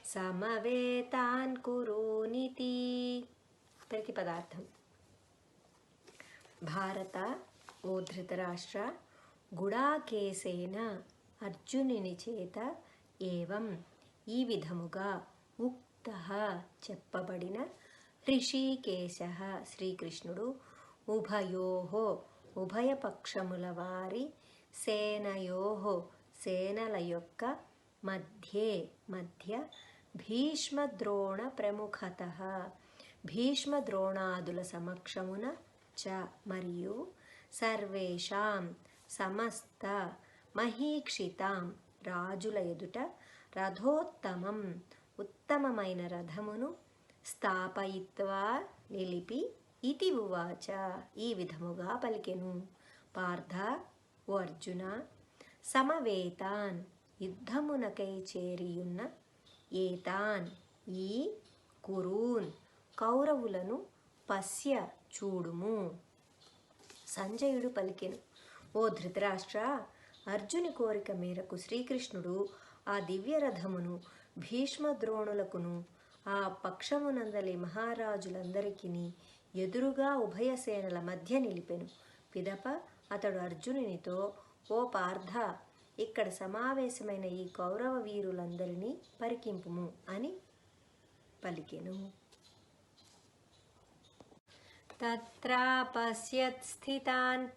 समवेतान् कुरूनिति. ప్రతిపదార్థం. భారత, ఓ ధృతరాష్ట్ర, గుడాకేశేన అర్జునుని చేత ఏవం ఈ విధముగా ఉక్తః చెప్పబడిన ఋషికేశ శ్రీకృష్ణుడు ఉభయోహో ఉభయపక్షముల వారి సేనయోహో సేనల యొక్క మధ్య భీష్మద్రోణ ప్రముఖతః భీష్మద్రోణాదుల సమక్షమున చ మరియు సర్వేషాం సమస్త మహీక్షితాం రాజుల ఎదుట రథోత్తమం ఉత్తమమైన రథమును స్థాపయిత్వా నిలిపి ఇతి ఉవాచ ఈ విధముగా పలికెను. పార్థ, ఓ అర్జున, సమవేతాన్ యుద్ధమునకై చేరియున్న ఏతాన్ ఈ కురూన్ కౌరవులను పశ్య చూడుము. సంజయుడు పలికెను. ఓ ధృతరాష్ట్ర, అర్జుని కోరిక మేరకు శ్రీకృష్ణుడు ఆ దివ్యరథమును భీష్మద్రోణులకును ఆ పక్షమునందలి మహారాజులందరికీ ఎదురుగా ఉభయసేనల మధ్య నిలిపెను. పిదప అతడు అర్జునునితో, ఓ పార్థ, ఇక్కడ సమావేశమైన ఈ కౌరవ వీరులందరినీ పరికింపుము అని పలికెను. తత్రాపశ్యత్ స్థితాన్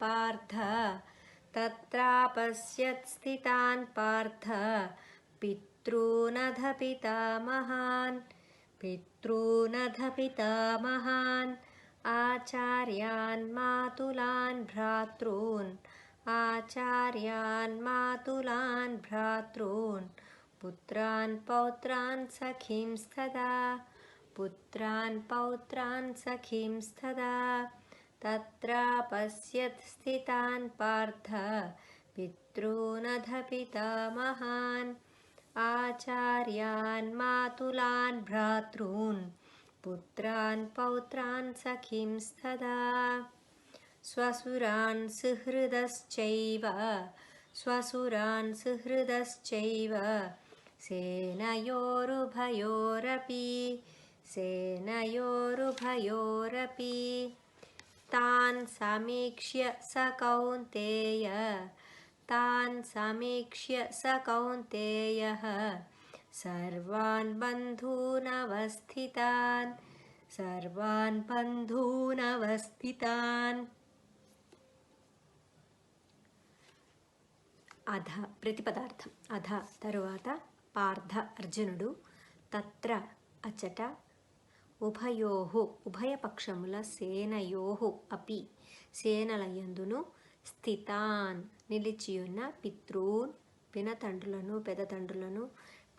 పార్థ పితॄనధ పితామహాన్ ఆచార్యాన్ మాతులాన్ భ్రాతॄన్ పుత్రాన్ పౌత్రాన్ సఖీంస్తదా తత్రాపశ్యత్ స్థితాన్ పార్థ పితॄనధ పితామహాన్ ఆచార్యాన్ మాతులాన్ భ్రాతॄన్ పుత్రాన్ పౌత్రాన్ సఖీంస్తదా స్వసురాన్ సుహృదశ్చైవ సేనయోరుభయోరపి తాన్ సమీక్ష్య స కౌంతేయః సర్వాన్ బంధూనవస్థితాన్. అధ ప్రతిపదార్థం. అధ తరువాత పార్థ అర్జునుడు తత్ర అచట ఉభయోహు ఉభయపక్షముల సేనయోహు అపి సేనలయందును స్థితాన్ నిలిచియున్న పితॄన్ పినతండ్రులను పెదతండ్రులను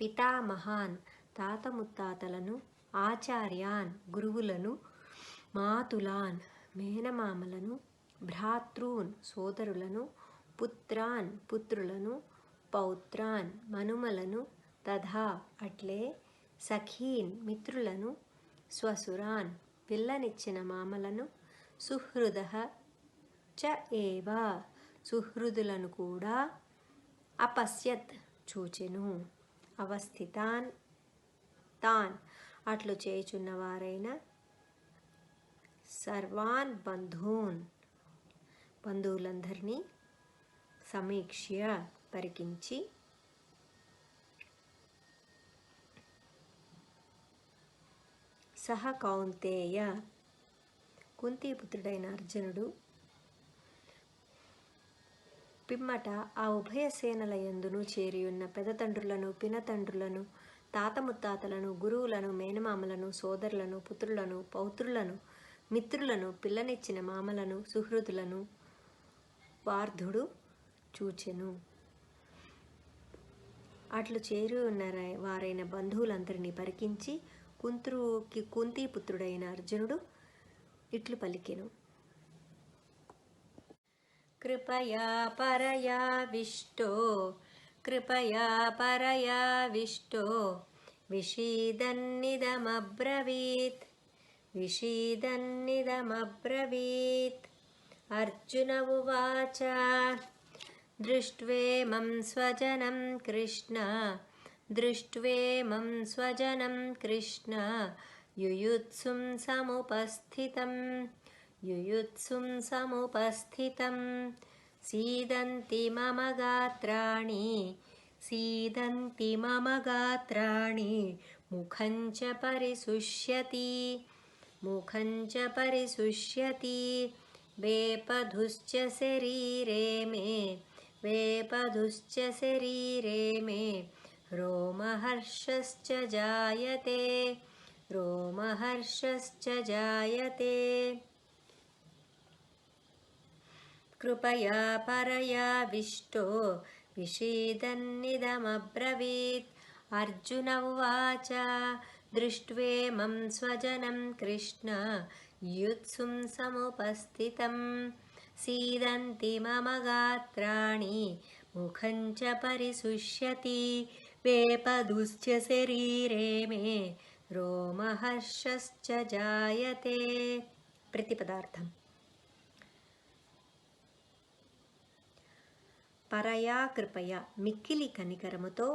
పితామహాన్ తాత ముత్తాతలను ఆచార్యాన్ గురువులను మాతులాన్ మేనమామలను భ్రాతృన్ సోదరులను పుత్రాన్ పుత్రులను పౌత్రాన్ మనుమలను తథా అట్లే సఖీన్ మిత్రులను స్వసురాన్ పిల్లనిచ్చిన మామలను సుహృదః చ ఏవ సుహృదులను కూడా అపశ్యత్ చూచెను. అవస్థితాన్ తాన్ అట్లు చేయుచున్నవారైన సర్వాన్ బంధువులందరినీ సమీక్ష్య పరికించి సహ కౌంతేయ కుంతీపుత్రుడైన అర్జునుడు పిమ్మట ఆ ఉభయ సేనల యందును చేరియున్న పెదతండ్రులను పినతండ్రులను తాత ముత్తాతలను గురువులను మేనమామలను సోదరులను పుత్రులను పౌత్రులను మిత్రులను పిల్లనిచ్చిన మామలను సుహృదులను పార్థుడు చూచెను. అట్లు చేరి ఉన్న వారైన బంధువులందరినీ పరికించి కుంతీపుత్రుడైన అర్జునుడు ఇట్లు పలికెను. కృపయా పరయావిష్టో విషీదన్నిదమబ్రవీత్. అర్జున ఉవాచ दृष्ट्वेमं स्वजनं कृष्ण दृष्ट्वेमं स्वजनं कृष्ण युयुत्सुं समुपस्थितं सीदन्ति मम गात्राणि मुखं च परिशुष्यति वेपधुश्च शरीरे मे रोमहर्षश्च जायते कृपया परयाविष्टो विषीदन्निदमब्रवीत् अर्जुन उवाच दृष्ट्वेमं स्वजनं कृष्ण युत्सुं समुपस्थितं सीदन्ति मम गात्राणि मुखं च परिशुष्यति वेपधुश्च शरीरे मे रोमहर्षश्च जायते प्रतिपदार्थम् పరయా కృపయ మిక్కిలి కనికరముతో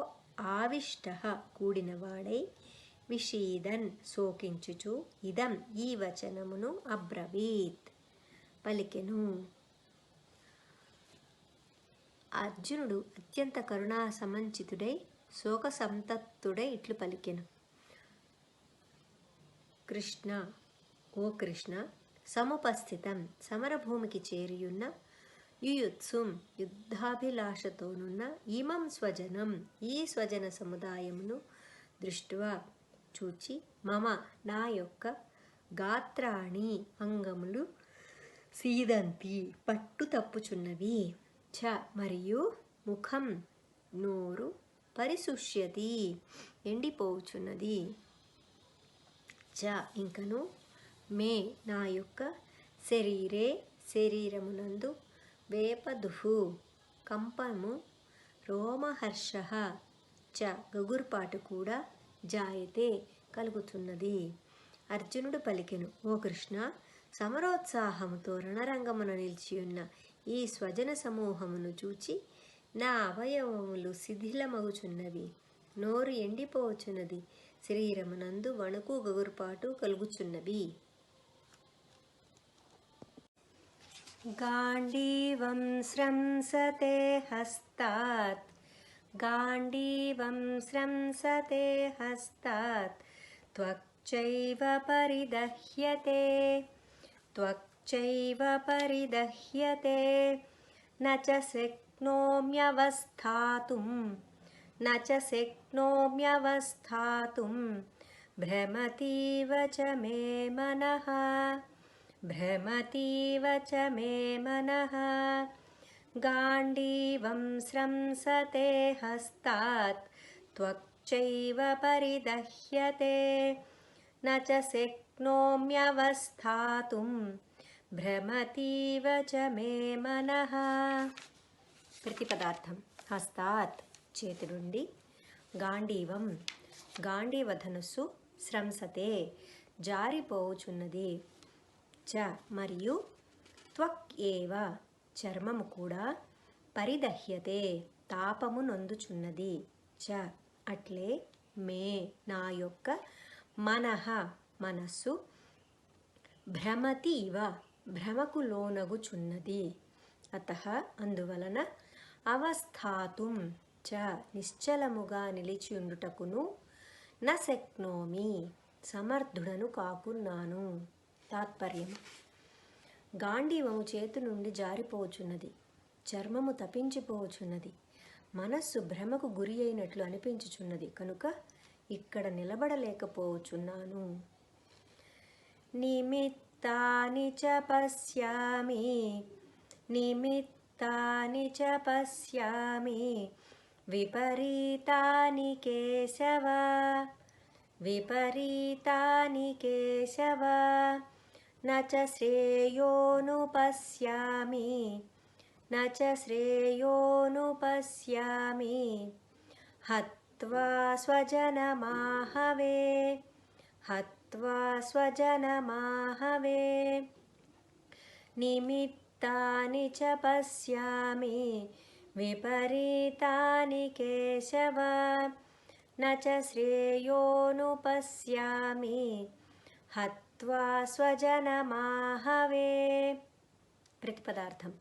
ఆవిష్టః కూడినవాడై విషీదన్ శోకించుచు ఇదం ఈ వచనమును అబ్రవీత్ పలికెను. అర్జునుడు అత్యంత కరుణా సమంచితుడై శోక సంతప్తుడై ఇట్లు పలికెను. కృష్ణ, ఓ కృష్ణ, సముపస్థితం సమరభూమికి చేరియున్న యుయుత్సుం యుద్ధాభిలాషతోనున్న ఇమం స్వజనం ఈ స్వజన సముదాయమును దృష్ట్వా చూచి మమ నా యొక్క గాత్రాణి అంగములు సీదంతి పట్టు తప్పుచున్నవి చ మరియు ముఖం నోరు పరిశుష్యతి ఎండిపోవుచున్నది చ ఇంకను మే నా యొక్క శరీరమునందు వేపదుహు కంపము రోమహర్ష చ గగుర్పాటు కూడా జాయతే కలుగుతున్నది. అర్జునుడు పలికెను, ఓ కృష్ణ, సమరోత్సాహముతో రణరంగమున నిలిచియున్న ఈ స్వజన సమూహమును చూచి నా అవయవములు శిథిలమగుచున్నవి, నోరు ఎండిపోవచున్నది, శరీరమునందు వణుకు గగుర్పాటు కలుగుచున్నవి. గాండీవం స్రంసతే హస్తాత్ త్వక్చైవ పరిదహ్యతే న చ శక్నోమ్యవస్థాతుం భ్రమతీవ చ మే మనః గాండీవం స్రంసతే హస్తాత్ త్వక్చైవ పరిదహ్యతే న చ శక్నోమ్యవస్థాతుం భ్రమతీవ చ మే మనః. ప్రతిపదార్థం హస్తాత్ చేతి నుండి, గాండీవం గాంధీవ ధనుస్సు, స్రంసతే జారిపోవుచున్నది, చ మరియు త్వక్ ఏవ చర్మము కూడా, పరిదహ్యతే తాపము నొందుచున్నది, చ అట్లే మే నా యొక్క మనః మనస్సు, భ్రమతి ఇవ భ్రమకు లోనగుచున్నది, అతః అందువలన, అవస్థాతుం చ నిశ్చలముగా నిలిచియుండుటకును, న శక్నోమి సమర్థుడను కాకున్నాను. తాత్పర్యం: గాంధీవము చేతు నుండి జారిపోవచున్నది, చర్మము తపించిపోవచున్నది, మనస్సు భ్రమకు గురి అయినట్లు అనిపించుచున్నది కనుక ఇక్కడ నిలబడలేకపోవచున్నాను. నిమిత్తాని చ పశ్యామి విపరీతాని కేశవ న చ శ్రేయోనుపశ్యామి హత్వా స్వజనమాహవే నిమిత్తాని చ పశ్యామి विपरीतानि केशव न च श्रेयोनुपश्यामि हत्वा स्वजनमाहवे. ప్రతిపదార్థం.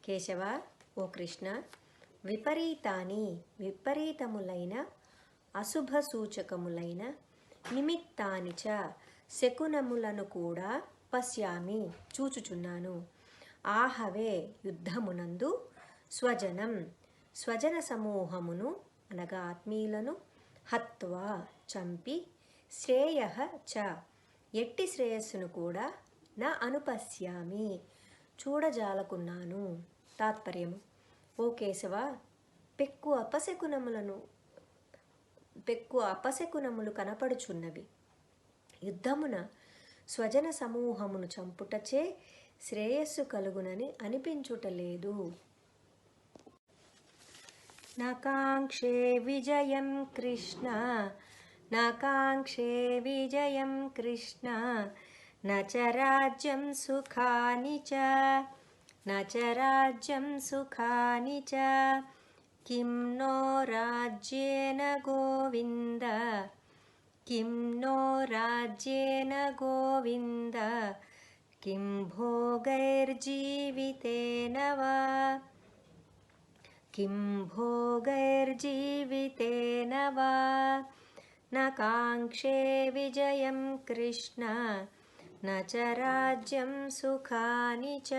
కేశవ, ఓ కృష్ణ, విపరీతాని విపరీతములైన అశుభ సూచకములైన నిమిత్తాని చ శకునములను కూడా పశ్యామి చూచుచున్నాను. ఆహవే యుద్ధమునందు స్వజనం స్వజన సమూహమును అనగా ఆత్మీయులను హత్వా చంపి శ్రేయ చ ఎట్టి శ్రేయస్సును కూడా నా అనుపశ్యామి చూడజాలకున్నాను. తాత్పర్యము. ఓ కేశవ, పెక్కు అపశకునములు కనపడుచున్నవి. యుద్ధమున స్వజన సమూహమును చంపుటచే శ్రేయస్సు కలుగునని అనిపించుటలేదు. నకాంక్షే విజయం కృష్ణ నకాంక్షే విజయం కృష్ణ నచ రాజ్యం సుఖాని చ నచ రాజ్యం సుఖాని చ కిం నో రాజ్యేన గోవింద కిం నో రాజ్యేన గోవింద కిం భోగైర్జీవితేన వా కిం భోగైర్జీవితేన వా న కాంక్షే విజయం కృష్ణ న చ రాజ్యం సుఖాని చ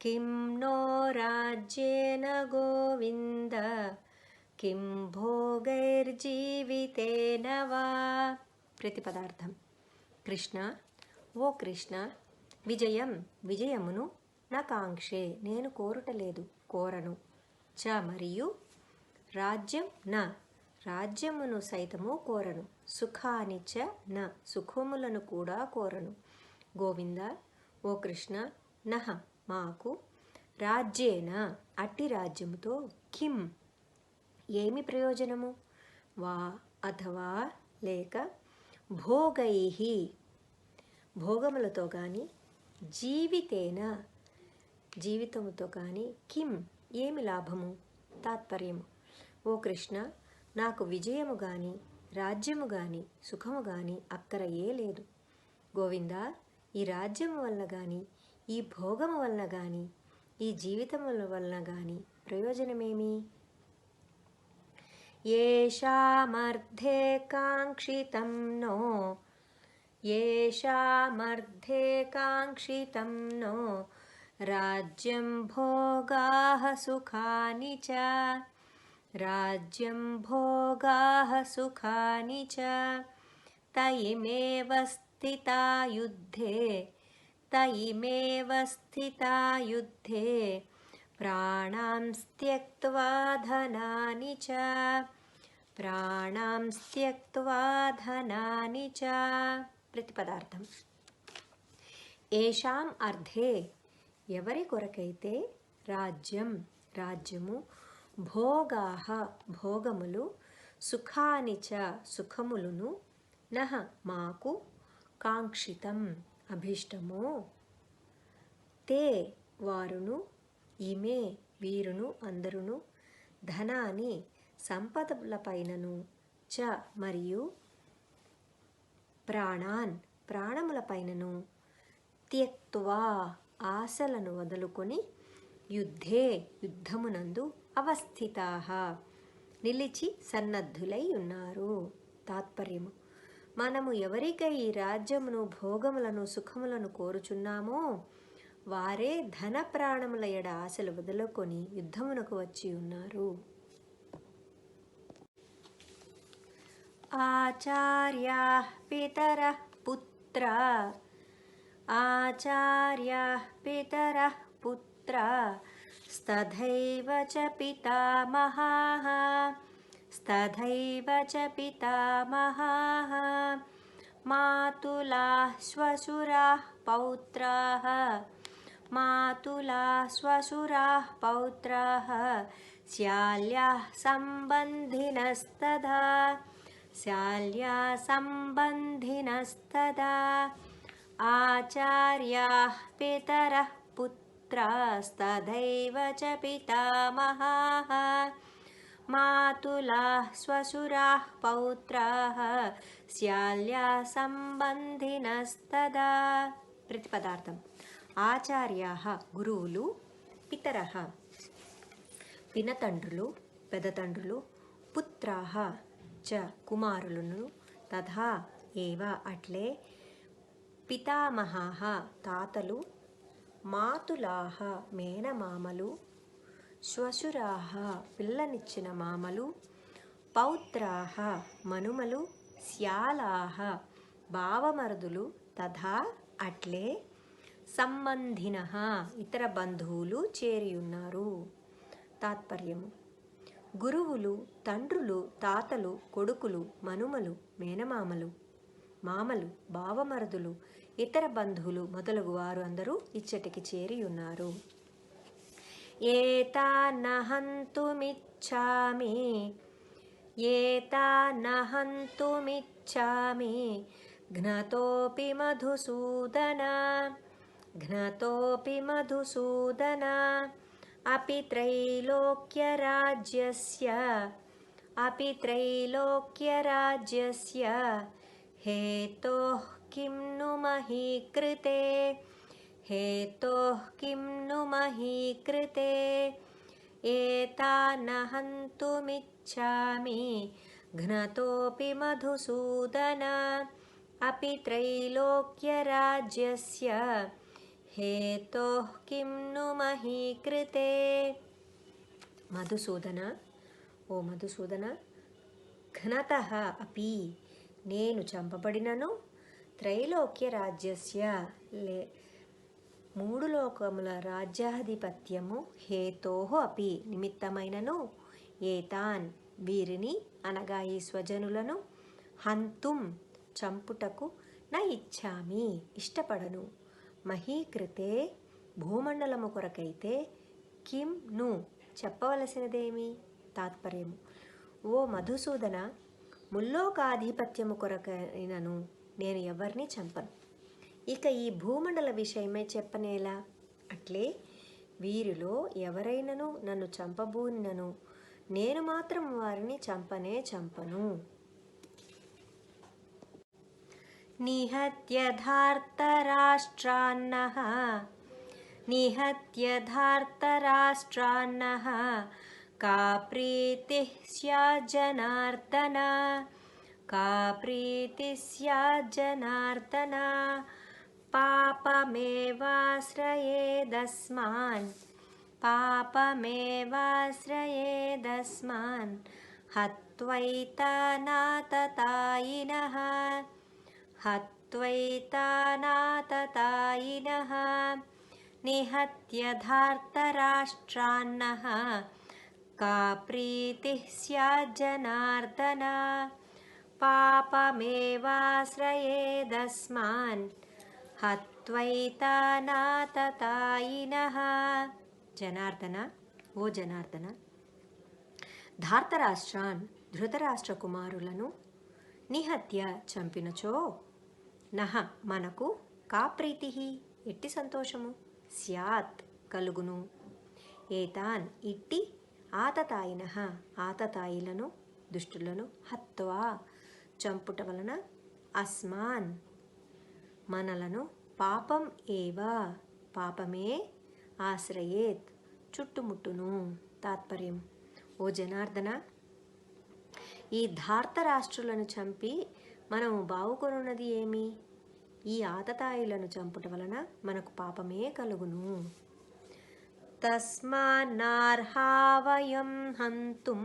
కిం నో రాజ్యేన గోవింద కిం భోగైర్జీవితేన వా. ప్రతిపదార్థం. కృష్ణ, ఓ కృష్ణ, విజయమును నా కాంక్షే నేను కోరుటలేదు, కోరను. చ మరియు రాజ్యం నా రాజ్యమును సైతము కోరను. సుఖాని చ న సుఖములను కూడా కోరను. గోవింద, ఓ కృష్ణ, నహ మాకు రాజ్యేన అట్టి రాజ్యముతో కిం ఏమి ప్రయోజనము, వా అథవా లేక భోగైహి భోగములతో కానీ జీవితేన జీవితముతో కానీ కిం ఏమి లాభము. తాత్పర్యము. ఓ కృష్ణ, నాకు విజయము గాని రాజ్యము గాని సుఖము గాని అక్కర ఏ లేదు. గోవింద, ఈ రాజ్యము వలన గాని ఈ భోగము వలన గాని ఈ జీవితముల వలన గాని ప్రయోజనమేమి. ఏషామర్థే కాంక్షితం నో ఏషామర్థే కాంక్షితం నో రాజ్యం భోగాః సుఖాని చ రాజ్యం భోగాః సుఖాని చ తయిమేవ స్థితా యుద్ధే ప్రాణాం త్యక్త్వా ధనాని చ. ప్రతిపదార్థం. ఏషాం అర్థే ఎవరి కొరకైతే రాజ్యము భోగాః భోగములు సుఖాని చ సుఖములును నః మాకు కాంక్షితం అభిష్టము తే వారును ఇమే వీరును అందరును ధనాన్ని సంపదలపైనను చ మరియు ప్రాణములపైనను త్యక్త్వా ఆశలను వదులుకొని యుద్ధమునందు అవస్థితాః నిలిచి సన్నద్ధులై ఉన్నారు. తాత్పర్యము. మనము ఎవరికై ఈ రాజ్యమును భోగములను సుఖములను కోరుచున్నామో వారే ధన ప్రాణముల ఎడ ఆశలు వదులుకొని యుద్ధమునకు వచ్చి ఉన్నారు. ఆచార్యాః పితరః పుత్రా స్తథైవ చ పితామహాః మాతులాః శ్వశురాः పౌత్రాः శాల్యాः సంబంధినస్తదా ఆచార్యాः పితరః पौत्रास्तथैव च पितामहाः मातुलाः स्वशुराः पौत्राः स्याल्याः सम्बन्धिनस्तदा प्रतिपदार्थम् ఆచార్యాः గురువులు పితరः పినతండ్రులు పెదతండ్రులు పుత్రాः చ కుమారులను తథా ఏవ అట్లే పితామహాः తాతలు మాతులాः మేనమామలు శ్వశురాः పిల్లనిచ్చిన మామలు పౌత్రాः మనుమలు శ్యాలాः బావమరుదులు తథా అట్లే సంబంధినః ఇతర బంధువులు చేరియున్నారు. తాత్పర్యము గురువులు తండ్రులు తాతలు కొడుకులు మనుమలు మేనమామలు మామలు బావమరుదులు ఇతర బంధువులు మొదలగు వారు అందరూ ఇచ్చటికి చేరియున్నారు. ఏతానహంతుమిచ్ఛామి ఏతానహంతుమిచ్ఛామి ఘ్నతోపి మధుసూదన ఘ్నతోపి మధుసూదన అపి త్రైలోక్యరాజ్యస్య హేతోః కిం ను మహీకృతే హేతోః కిం ను మహీకృతే ఏతానహంతుమిచ్ఛామి ఘ్నతోపి మధుసూదన అపి త్రైలోక్యరాజ్యస్య హేతోః కిం ను మహీకృతే. మధుసూదన ఓ మధుసూదన ఘ్నతః అపి నేను చంపబడినను త్రైలోక్య రాజ్యస్య మూడు లోకముల రాజ్యాధిపత్యము హేతోః అపి నిమిత్తమైనను ఏతాన్ వీరిని అనగా ఈ స్వజనులను హంతుం చంపుటకు న ఇచ్ఛామి ఇష్టపడను మహీకృతే భూమండలము కొరకైతే కిం ను చెప్పవలసినదేమి. తాత్పర్యము ఓ మధుసూదన ముల్లోకాధిపత్యము కొరకైనను నేను ఎవరిని చంపను, ఇక ఈ భూమండల విషయమై చెప్పనేలా. అట్లే వీరిలో ఎవరైనను నన్ను చంపబూనినను నేను మాత్రం వారిని చంపను. నిహత్య ధార్తరాష్ట్రాన్నః కా ప్రీతిః స్యాజ్జనార్దన పాపమేవాశ్రయేదస్మాన్ హత్వైతానాతతాయినః నిహత్య ధార్తరాష్ట్రాన్నః కా ప్రీతిః స్యాజ్జనార్దన పాపమేవాశ్రయేదస్మాన్ హత్వైతానాతతాయినః. జనార్దన ఓ జనార్దన ధార్తరాష్ట్రాన్ ధృతరాష్ట్ర కుమారులను నిహత్య చంపినచో నహ మనకు కా ప్రీతి ఎట్టి సంతోషము స్యాత్ కలుగును ఏతాన్ ఇట్టి ఆతతాయినః ఆతతాయిలను దుష్టులను హత్వా చంపుట వలన అస్మాన్ మనలను పాపం ఏవా పాపమే ఆశ్రయేత్ చుట్టుముట్టును. తాత్పర్యం ఓ జనార్దన ఈ ధార్తరాష్ట్రులను చంపి మనము బావుకొనున్నది ఏమి? ఈ ఆతతాయిలను చంపుట వలన మనకు పాపమే కలుగును. తస్మాన్నార్హావయం హంతుం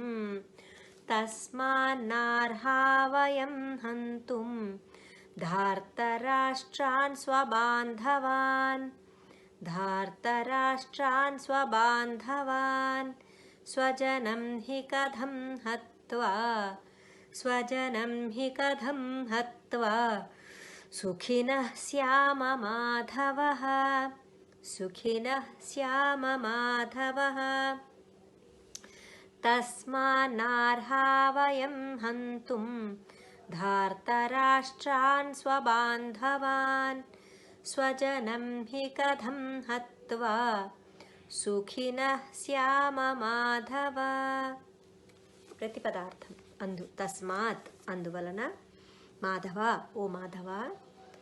ధార్తరాష్ట్రాన్ స్వబాంధవాన్ స్వజనం హి కథం హత్వా సుఖినః శ్యామ మాధవః. తస్మాన్నార్హావయం హంతుం ధార్తరాష్ట్రాన్ స్వబాంధవాన్ స్వజనం హి కథం హత్వా సుఖినః స్యామ మాధవ. ప్రతిపదార్థం. తస్మాత్ అందువలన, మాధవ ఓ మాధవ,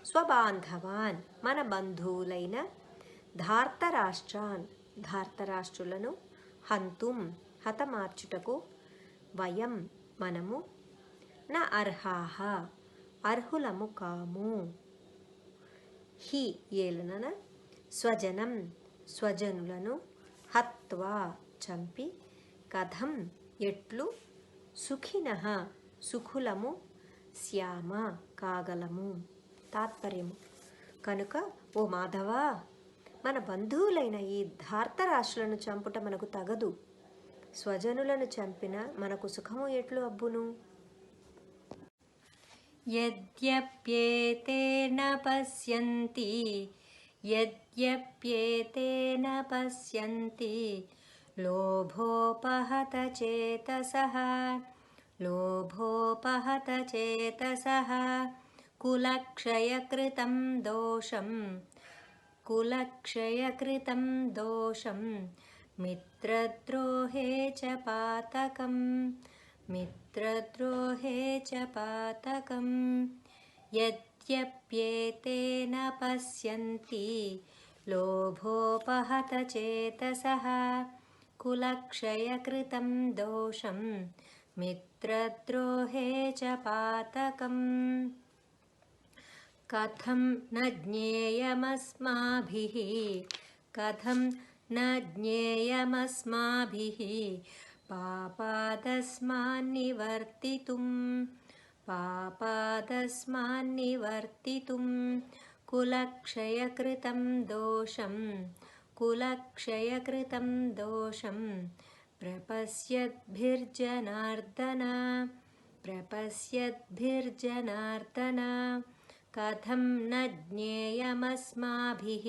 స్వబాంధవాన్ మన బంధువులైన, ధార్తరాష్ట్రాన్ ధార్తరాష్ట్రులను, హంతుం హతమార్చుటకు, వయం మనము, న అర్హాః అర్హులము కాము, హి ఏలనన, స్వజనం స్వజనులను, హత్వా చంపి, కథం ఎట్లు, సుఖినః సుఖులము, శ్యామ కాగలము. తాత్పర్యము. కనుక ఓ మాధవ, మన బంధువులైన ఈ ధార్తరాష్ట్రులను చంపుట మనకు తగదు. స్వజనులను చంపిన మనకు సుఖము ఎట్లు అబ్బును? యద్యప్యేతేన పశ్యంతి యద్యప్యేతేన పశ్యంతి లోభోపహత చేతసః లోభోపహత చేతసః కులక్షయకృతం దోషం కులక్షయకృతం దోషం మిత్రద్రోహే చ పాతకం మిత్రద్రోహే చ పాతకం. యద్యప్యేతేన పశ్యంతి లోభోపహత చేతసః కులక్షయకృతం దోషం మిత్రద్రోహే చ పాతకం. కథం న జ్ఞేయమస్మాభిః కథం న జ్ఞేయమస్మాభిః పాపాదస్మాన్నివర్తితుం పాపాదస్మాన్నివర్తితుం కులక్షయకృతం దోషం కులక్షయకృతం దోషం ప్రపశ్యద్భిర్జనార్దన ప్రపశ్యద్భిర్జనార్దన. కథం న జ్ఞేయమస్మాభిః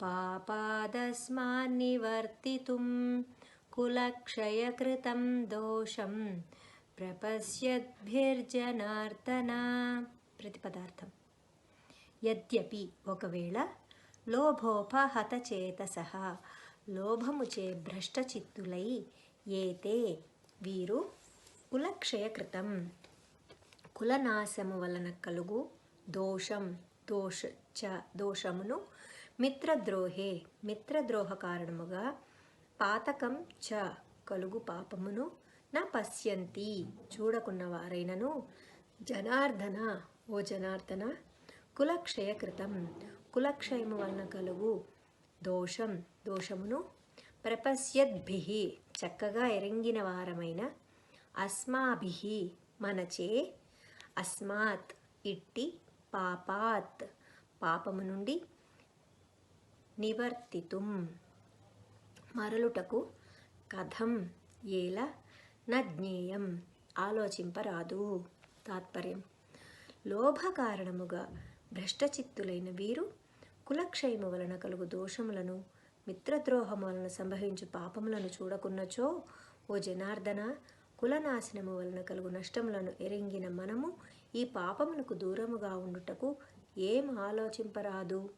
పాపాదస్మాన్నివర్తితుం కులక్షయకృతం దోషం ప్రపశ్యద్భిర్జనార్దన. ప్రతిపదార్థం. యద్యపి ఒకవేళ, లోభోపహత చేతసః లోభముచే భ్రష్టచిత్తులై, ఏతే వీరు, కులక్షయకృతం కులనాశము వలన కలుగు, దోషం దోషమును, మిత్రద్రోహే మిత్రద్రోహ కారణముగా, పాతకం చ కలుగు పాపమును, న పశ్యంతి చూడకున్నవారైనను, జనార్దన ఓ జనార్దన, కులక్షయకృతం కులక్షయము వలన కలుగు దోషమును, ప్రపశ్యద్భిః చక్కగా ఎరింగిన వారమైన, అస్మాభిః మనచే, అస్మాత్ ఇట్టి, పాపాత్ పాపము నుండి, నివర్తితుం మరలుటకు, కథం ఏల, న జ్ఞేయం ఆలోచింపరాదు. తాత్పర్యం. లోభ కారణముగా భ్రష్టచిత్తులైన వీరు, కులక్షయము వలన కలుగు దోషములను, మిత్రద్రోహము వలన సంభవించు పాపములను చూడకున్నచో, ఓ జనార్దన, కులనాశనము వలన కలుగు నష్టములను ఎరింగిన మనము ఈ పాపమునకు దూరముగా ఉండుటకు ఏం ఆలోచింపరాదు.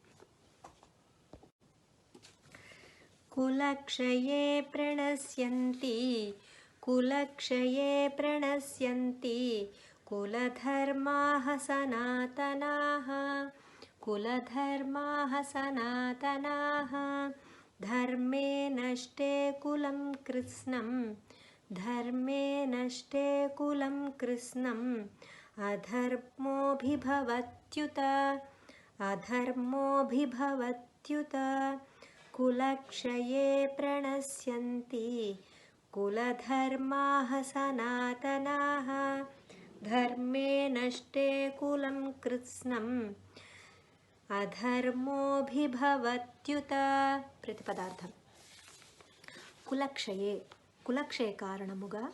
కులక్షయే ప్రణశ్యంతి కులక్షయే ప్రణశ్యంతి కులధర్మాః సనాతనాః కులధర్మాః సనాతనాః. ధర్మే నష్టే కులం కృత్స్నం ధర్మే నష్టే కులం కృత్స్నం అధర్మోభిభవత్యుత అధర్మోభిభవత్యుత. కులక్షయే ప్రణశ్యంతి కులధర్మాః సనాతనాః ధర్మే నష్టే కులం కృత్స్నం అధర్మోభిభవత్యుత. ప్రతిపదార్థం. కులక్షయే కులక్షయ కారణముగా,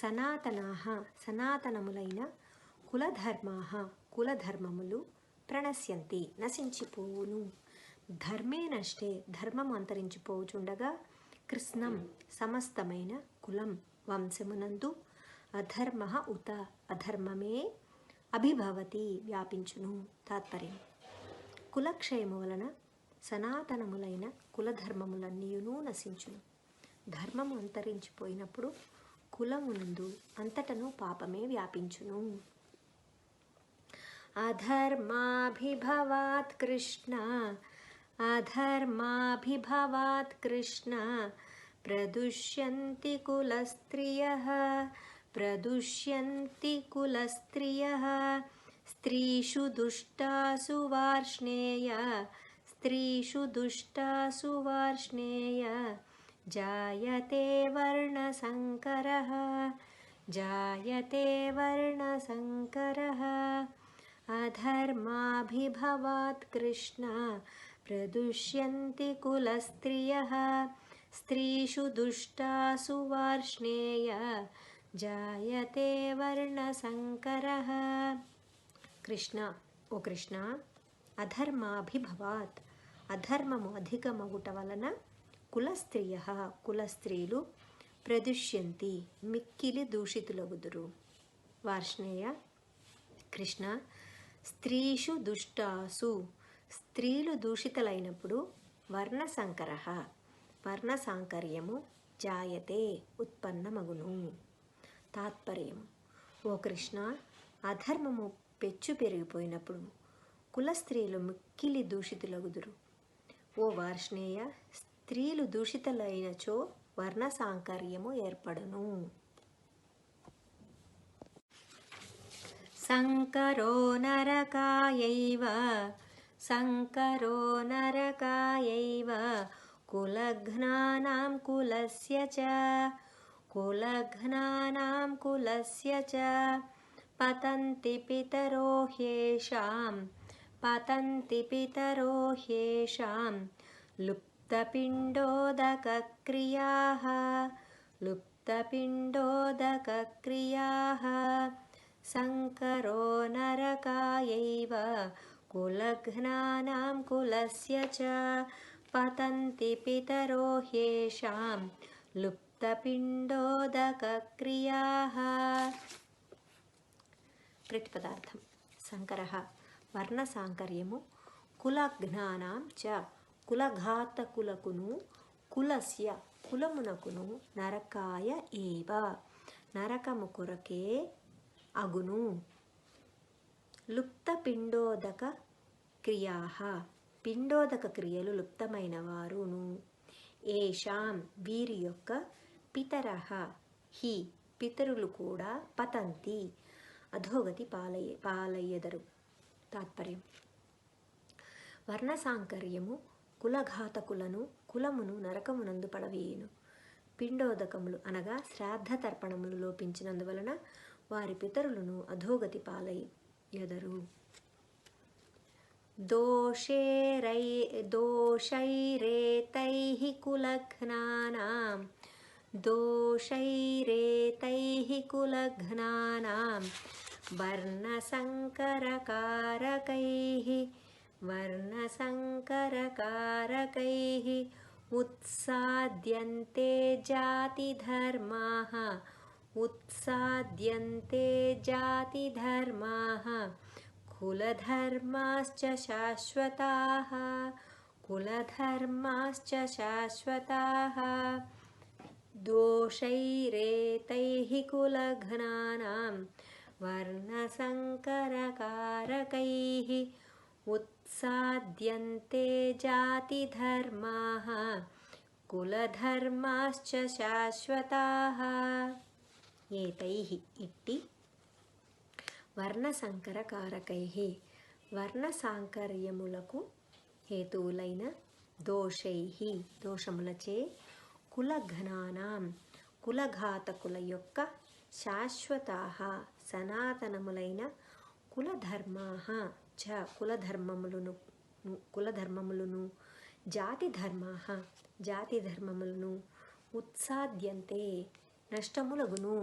సనాతనాః సనాతనములైన, కులధర్మాః కులధర్మములు, ప్రణశ్యంతి నశించిపోవును, ధర్మే నష్టే ధర్మము అంతరించిపోవుచుండగా, కృత్స్నం సమస్తమైన, కులం వంశమునందు, అధర్మ ఉత అధర్మమే, అభిభవతి వ్యాపించును. తాత్పర్యం. కులక్షయము వలన సనాతనములైన కులధర్మములన్నీయును నశించును. ధర్మము అంతరించిపోయినప్పుడు కులమునందు అంతటను పాపమే వ్యాపించును. అధర్మాభిభవాత్ కృష్ణ అధర్మాభిభవాత్ కృష్ణ ప్రదుష్యంతి కులస్త్రియః ప్రదుష్యంతి కులస్త్రియః స్త్రీషు దుష్టాసు వార్ష్ణేయ స్త్రీషు దుష్టాసు వార్ష్ణేయ జాయతే వర్ణసంకరః జాయతే వర్ణసంకరః అధర్మాభిభవాత్ కృష్ణ ప్రదుష్యంతి కులస్త్రియః స్త్రీషు దుష్టాసు వార్ష్ణేయ జాయతే వర్ణసంకరః. కృష్ణ, ఓ కృష్ణ, అధర్మాభిభవాత్ అధర్మము అధికమగుట వలన కులస్త్రియః కులస్త్రీలు ప్రదుష్యంతి మిక్కిలి దూషితులగుదురు. వార్ష్ణేయ కృష్ణ, స్త్రీషు దుష్టాసు స్త్రీలు దూషితులైనప్పుడు వర్ణసంకరః వర్ణసాంకర్యము జాయతే ఉత్పన్నమగును. తాత్పర్యం: ఓ కృష్ణ, అధర్మము పెచ్చు పెరిగిపోయినప్పుడు కులస్త్రీలు మిక్కిలి దూషితులగుదురు. ఓ వార్ష్ణేయ, స్త్రీలు దూషితులైనచో వర్ణసాంకర్యము ఏర్పడును. సంకరో నరకాయైవ సంకరో నరకాయైవ కులఘ్నానాం కులస్య చ కులఘ్నానాం కులస్య చ పతంతి పితరో హ్యేషాం పతంతి పితరో హ్యేషాం లుప్తపిండోదకక్రియాః లుప్తపిండోదకక్రియాః సంకరో నరకాయైవ కులఘ్నానాం కులస్య చ పతంతి పితరో హ్యేషాం లుప్తపిండోదకక్రియాః. ప్రతిపదార్థం: సంకరః వర్ణసాంకర్యము కులఘ్నానాం చ కులఘాతకులకును కులస్య కులమునకును నరకాయ ఏవ నరకము కొరకే అగును. లుప్తపిండోదక క్రియాః పిండోదక క్రియలు లుప్తమైన వారును. ఏషాం వీరి యొక్క పితరః హి పితరులు కూడా పతంతి అధోగతి పాలయ్యెదరు. తాత్పర్యం: వర్ణసాంకర్యము కులఘాతకులను కులమును నరకమునందు పడవేయును. పిండోదకములు అనగా శ్రాద్ధ తర్పణములు లోపించినందువలన వారి పితరులను అధోగతి పాలయ్యెదరు. దోషైరేతైః కులఘ్నానాం దోషైరేతైః కులఘ్నానాం వర్ణసంకరకారకైః వర్ణసంకరకారకైః ఉత్సాద్యంతే జాతిధర్మాః ఉత్సాద్యంతే జాతిధర్మాః కులధర్మాశ్చ శాశ్వతాః కులధర్మాశ్చ శాశ్వతాః. దోషైరేతైః కులఘ్నానాం వర్ణసంకరకారకైః ఉత్సాద్యంతే జాతిధర్మాః కులధర్మాశ్చ శాశ్వతాః. ఏతైః ఇట్టి వర్ణసంకరకారకైః వర్ణసాంకర్యములకు హేతువులైన దోషైః దోషములచే కులఘ్నానాం కులఘాతకుల యొక్క శాశ్వతాః సనాతనములైన కులధర్మాః చ కులధర్మములను జాతిధర్మాః జాతిధర్మములను ఉత్సాద్యంతే నష్టములగును.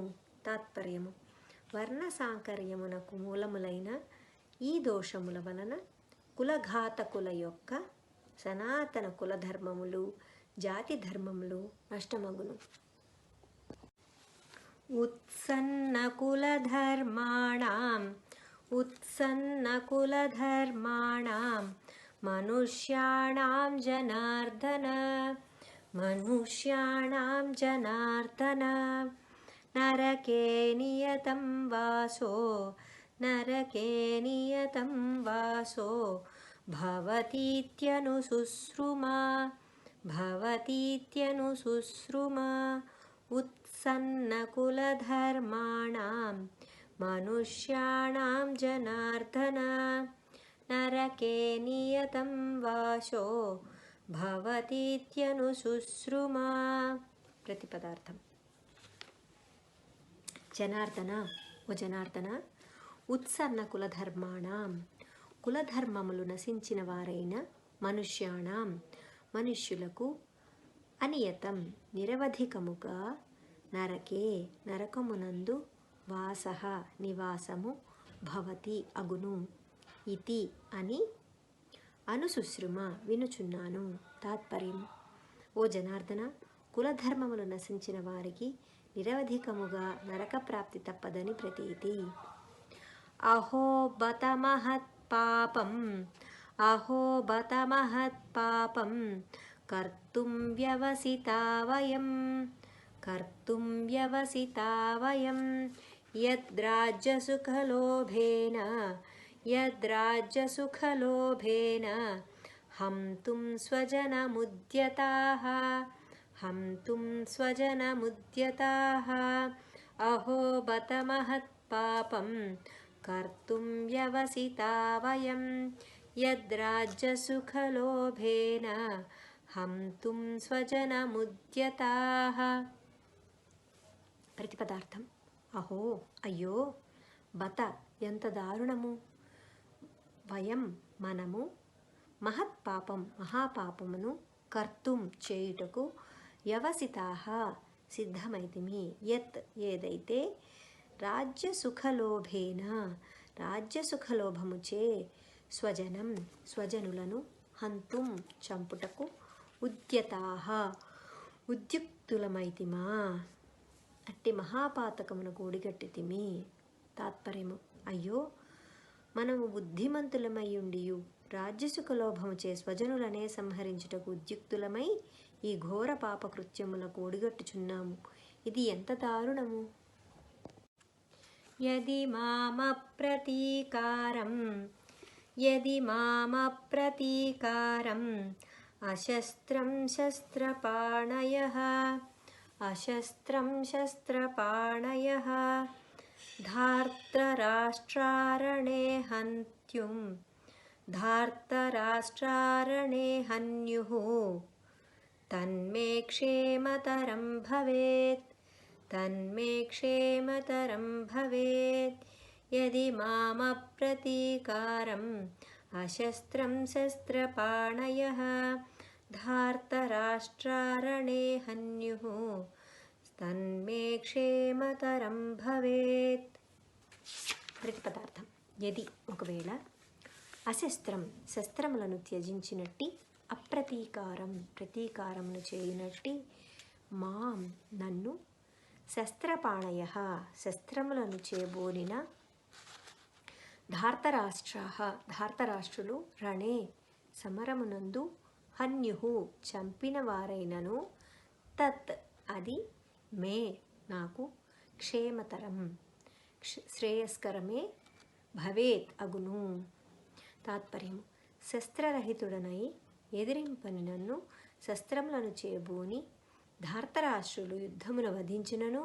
తాత్పర్యము: వర్ణసాంకర్యమునకు మూలములైన ఈ దోషముల వలన కులఘాతకుల యొక్క సనాతన కులధర్మములు జాతి ధర్మములు నష్టమగును. ఉత్సన్నకులధర్మాణం मनुष्याणां जनार्दन मनुष्याणां जनार्दन नरके नियतं वासो नरके नियतं वासो भवतीत्यनुशुश्रुमा भवतीत्यनुशुश्रुमा उत्सन्नकुलधर्माणां मनुष्याणां जनार्दन नरके नियतं वासो भवतीत्यनुशुश्रुमा प्रतिपदार्थం జనార్దన ఓ జనార్దన ఉత్సన్న కులధర్మాణం కులధర్మములు నశించిన వారైన మనుష్యాణం మనుష్యులకు అనియతం నిరవధికముగా నరకే నరకమునందు వాసః నివాసము భవతి అగును ఇతి అని అనుశుశ్రుమ వినుచున్నాను. తాత్పర్యం ఓ జనార్దన కులధర్మములు నశించిన వారికి నిరవధికముగా నరక ప్రాప్తి తప్పదని ప్రతీతి. అహో బత మహత్పాపం అహో బత మహత్పాపం కర్తుం వ్యవసితా వయం యద్రాజ్యసుఖలోభేన హంతుం స్వజనముద్యతాః అహో బత మహత్పాపం కర్తుం వ్యవసితా వయం యద్రాజ్యసుఖలోభేన హంతుం స్వజనముద్యతాః. ప్రతిపదార్థం అహో అయ్యో, బత ఎంత దారుణము, వయం మనము, మహత్పాపం మహాపాపమును, కర్తుం చేయుటకు, వ్యవసితాః సిద్ధమైతిమి, యత్ ఏదైతే, రాజ్యసుఖలోభేన రాజ్యసుఖలోభముచే, స్వజనం స్వజనులను, హంతుం చంపుటకు, ఉద్యతాః ఉద్యుక్తులమైతిమా అట్టి మహాపాతకమును కూడిగట్టితిమి. తాత్పర్యము అయ్యో, మనము బుద్ధిమంతులమైయుండియు రాజ్యసుఖలోభముచే స్వజనులనే సంహరించుటకు ఉద్యుక్తులమై ఈ ఘోర పాపకృత్యములకు ఒడిగట్టుచున్నాము. ఇది ఎంత దారుణము. యది మామప్రతీకారం అశస్త్రం శస్త్రపాణయః ధార్తరాష్ట్రారణే హన్యుః తన్మే క్షేమతరం భవేత్. యది మామప్రతీకారం అశస్త్రం శస్త్రపాణయః ధార్తరాష్ట్రారణే హన్యుః తన్మే క్షేమతరం భవేత్. ప్రతిపదార్థం యది ఒకవేళ, అశస్త్రం శస్త్రములను త్యజించినట్టి, అప్రతీకారం ప్రతీకారమును చేయునట్టి, మాం నన్ను, శస్త్రపాణయః శస్త్రములను చేబోలిన, ధార్తరాష్ట్రులు రణే సమరమునందు, హన్యుః చంపిన వారైనను, తత్ అది, మే నాకు, క్షేమతరం శ్రేయస్కరమే, భవేత్ అగును. తాత్పర్యము శస్త్రరహితుడనై ఎదిరింపని నన్ను శస్త్రములను చేబూని ధార్తరాష్ట్రులు యుద్ధమును వధించినను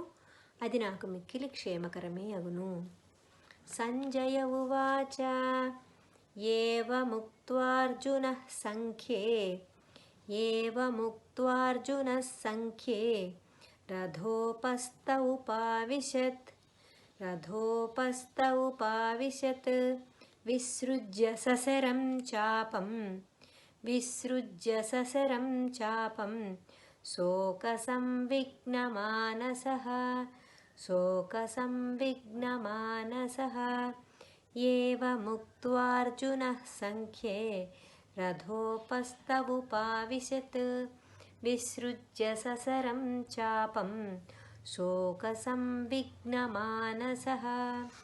అది నాకు మిక్కిలి క్షేమకరమే అగును. సంజయ ఉవాచ ఏవముక్త్వార్జునః సంఖ్యే రథోపస్థ ఉపావిశత్ విసృజ్య సశరం చాపం శోకసంవిఘ్నమానసః ఏవముక్త్వార్జునః సంఖ్యే రథోపస్థ ఉపావిశత్ విసృజ్య సశరం చాపం శోకసంవిఘ్నమానసః.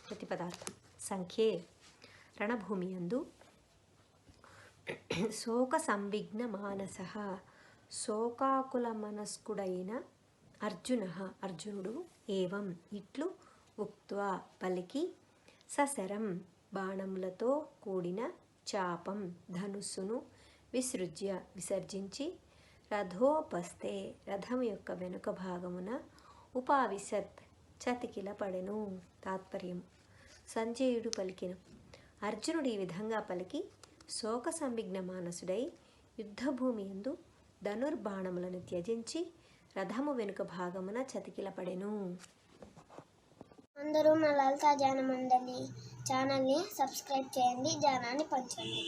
ప్రతిపదార్థం సంఖ్యే రణభూమి యందు శోక సంవిఘ్న మానస, శోకాకుల మనస్కుడైన అర్జునుడు ఏవం ఇట్లు ఉక్త్వా పలికి, సశరం బాణములతో కూడిన చాపం ధనుస్సును విసర్జించి, రథోపస్థే రథము యొక్క వెనుక భాగమున ఉపావిశత్ చతికిల పడెను. తాత్పర్యం: సంజయుడు పలికెను. అర్జునుడు ఈ విధంగా పలికి శోక సంవిఘ్న మానసుడై యుద్ధభూమి యందు ధనుర్బాణములను త్యజించి రథము వెనుక భాగమున చతికిల పడెను. అందరూ మా లలితా ధ్యాన మండలి ఛానల్ని సబ్స్క్రైబ్ చేయండి, ధ్యానాన్ని పంచండి.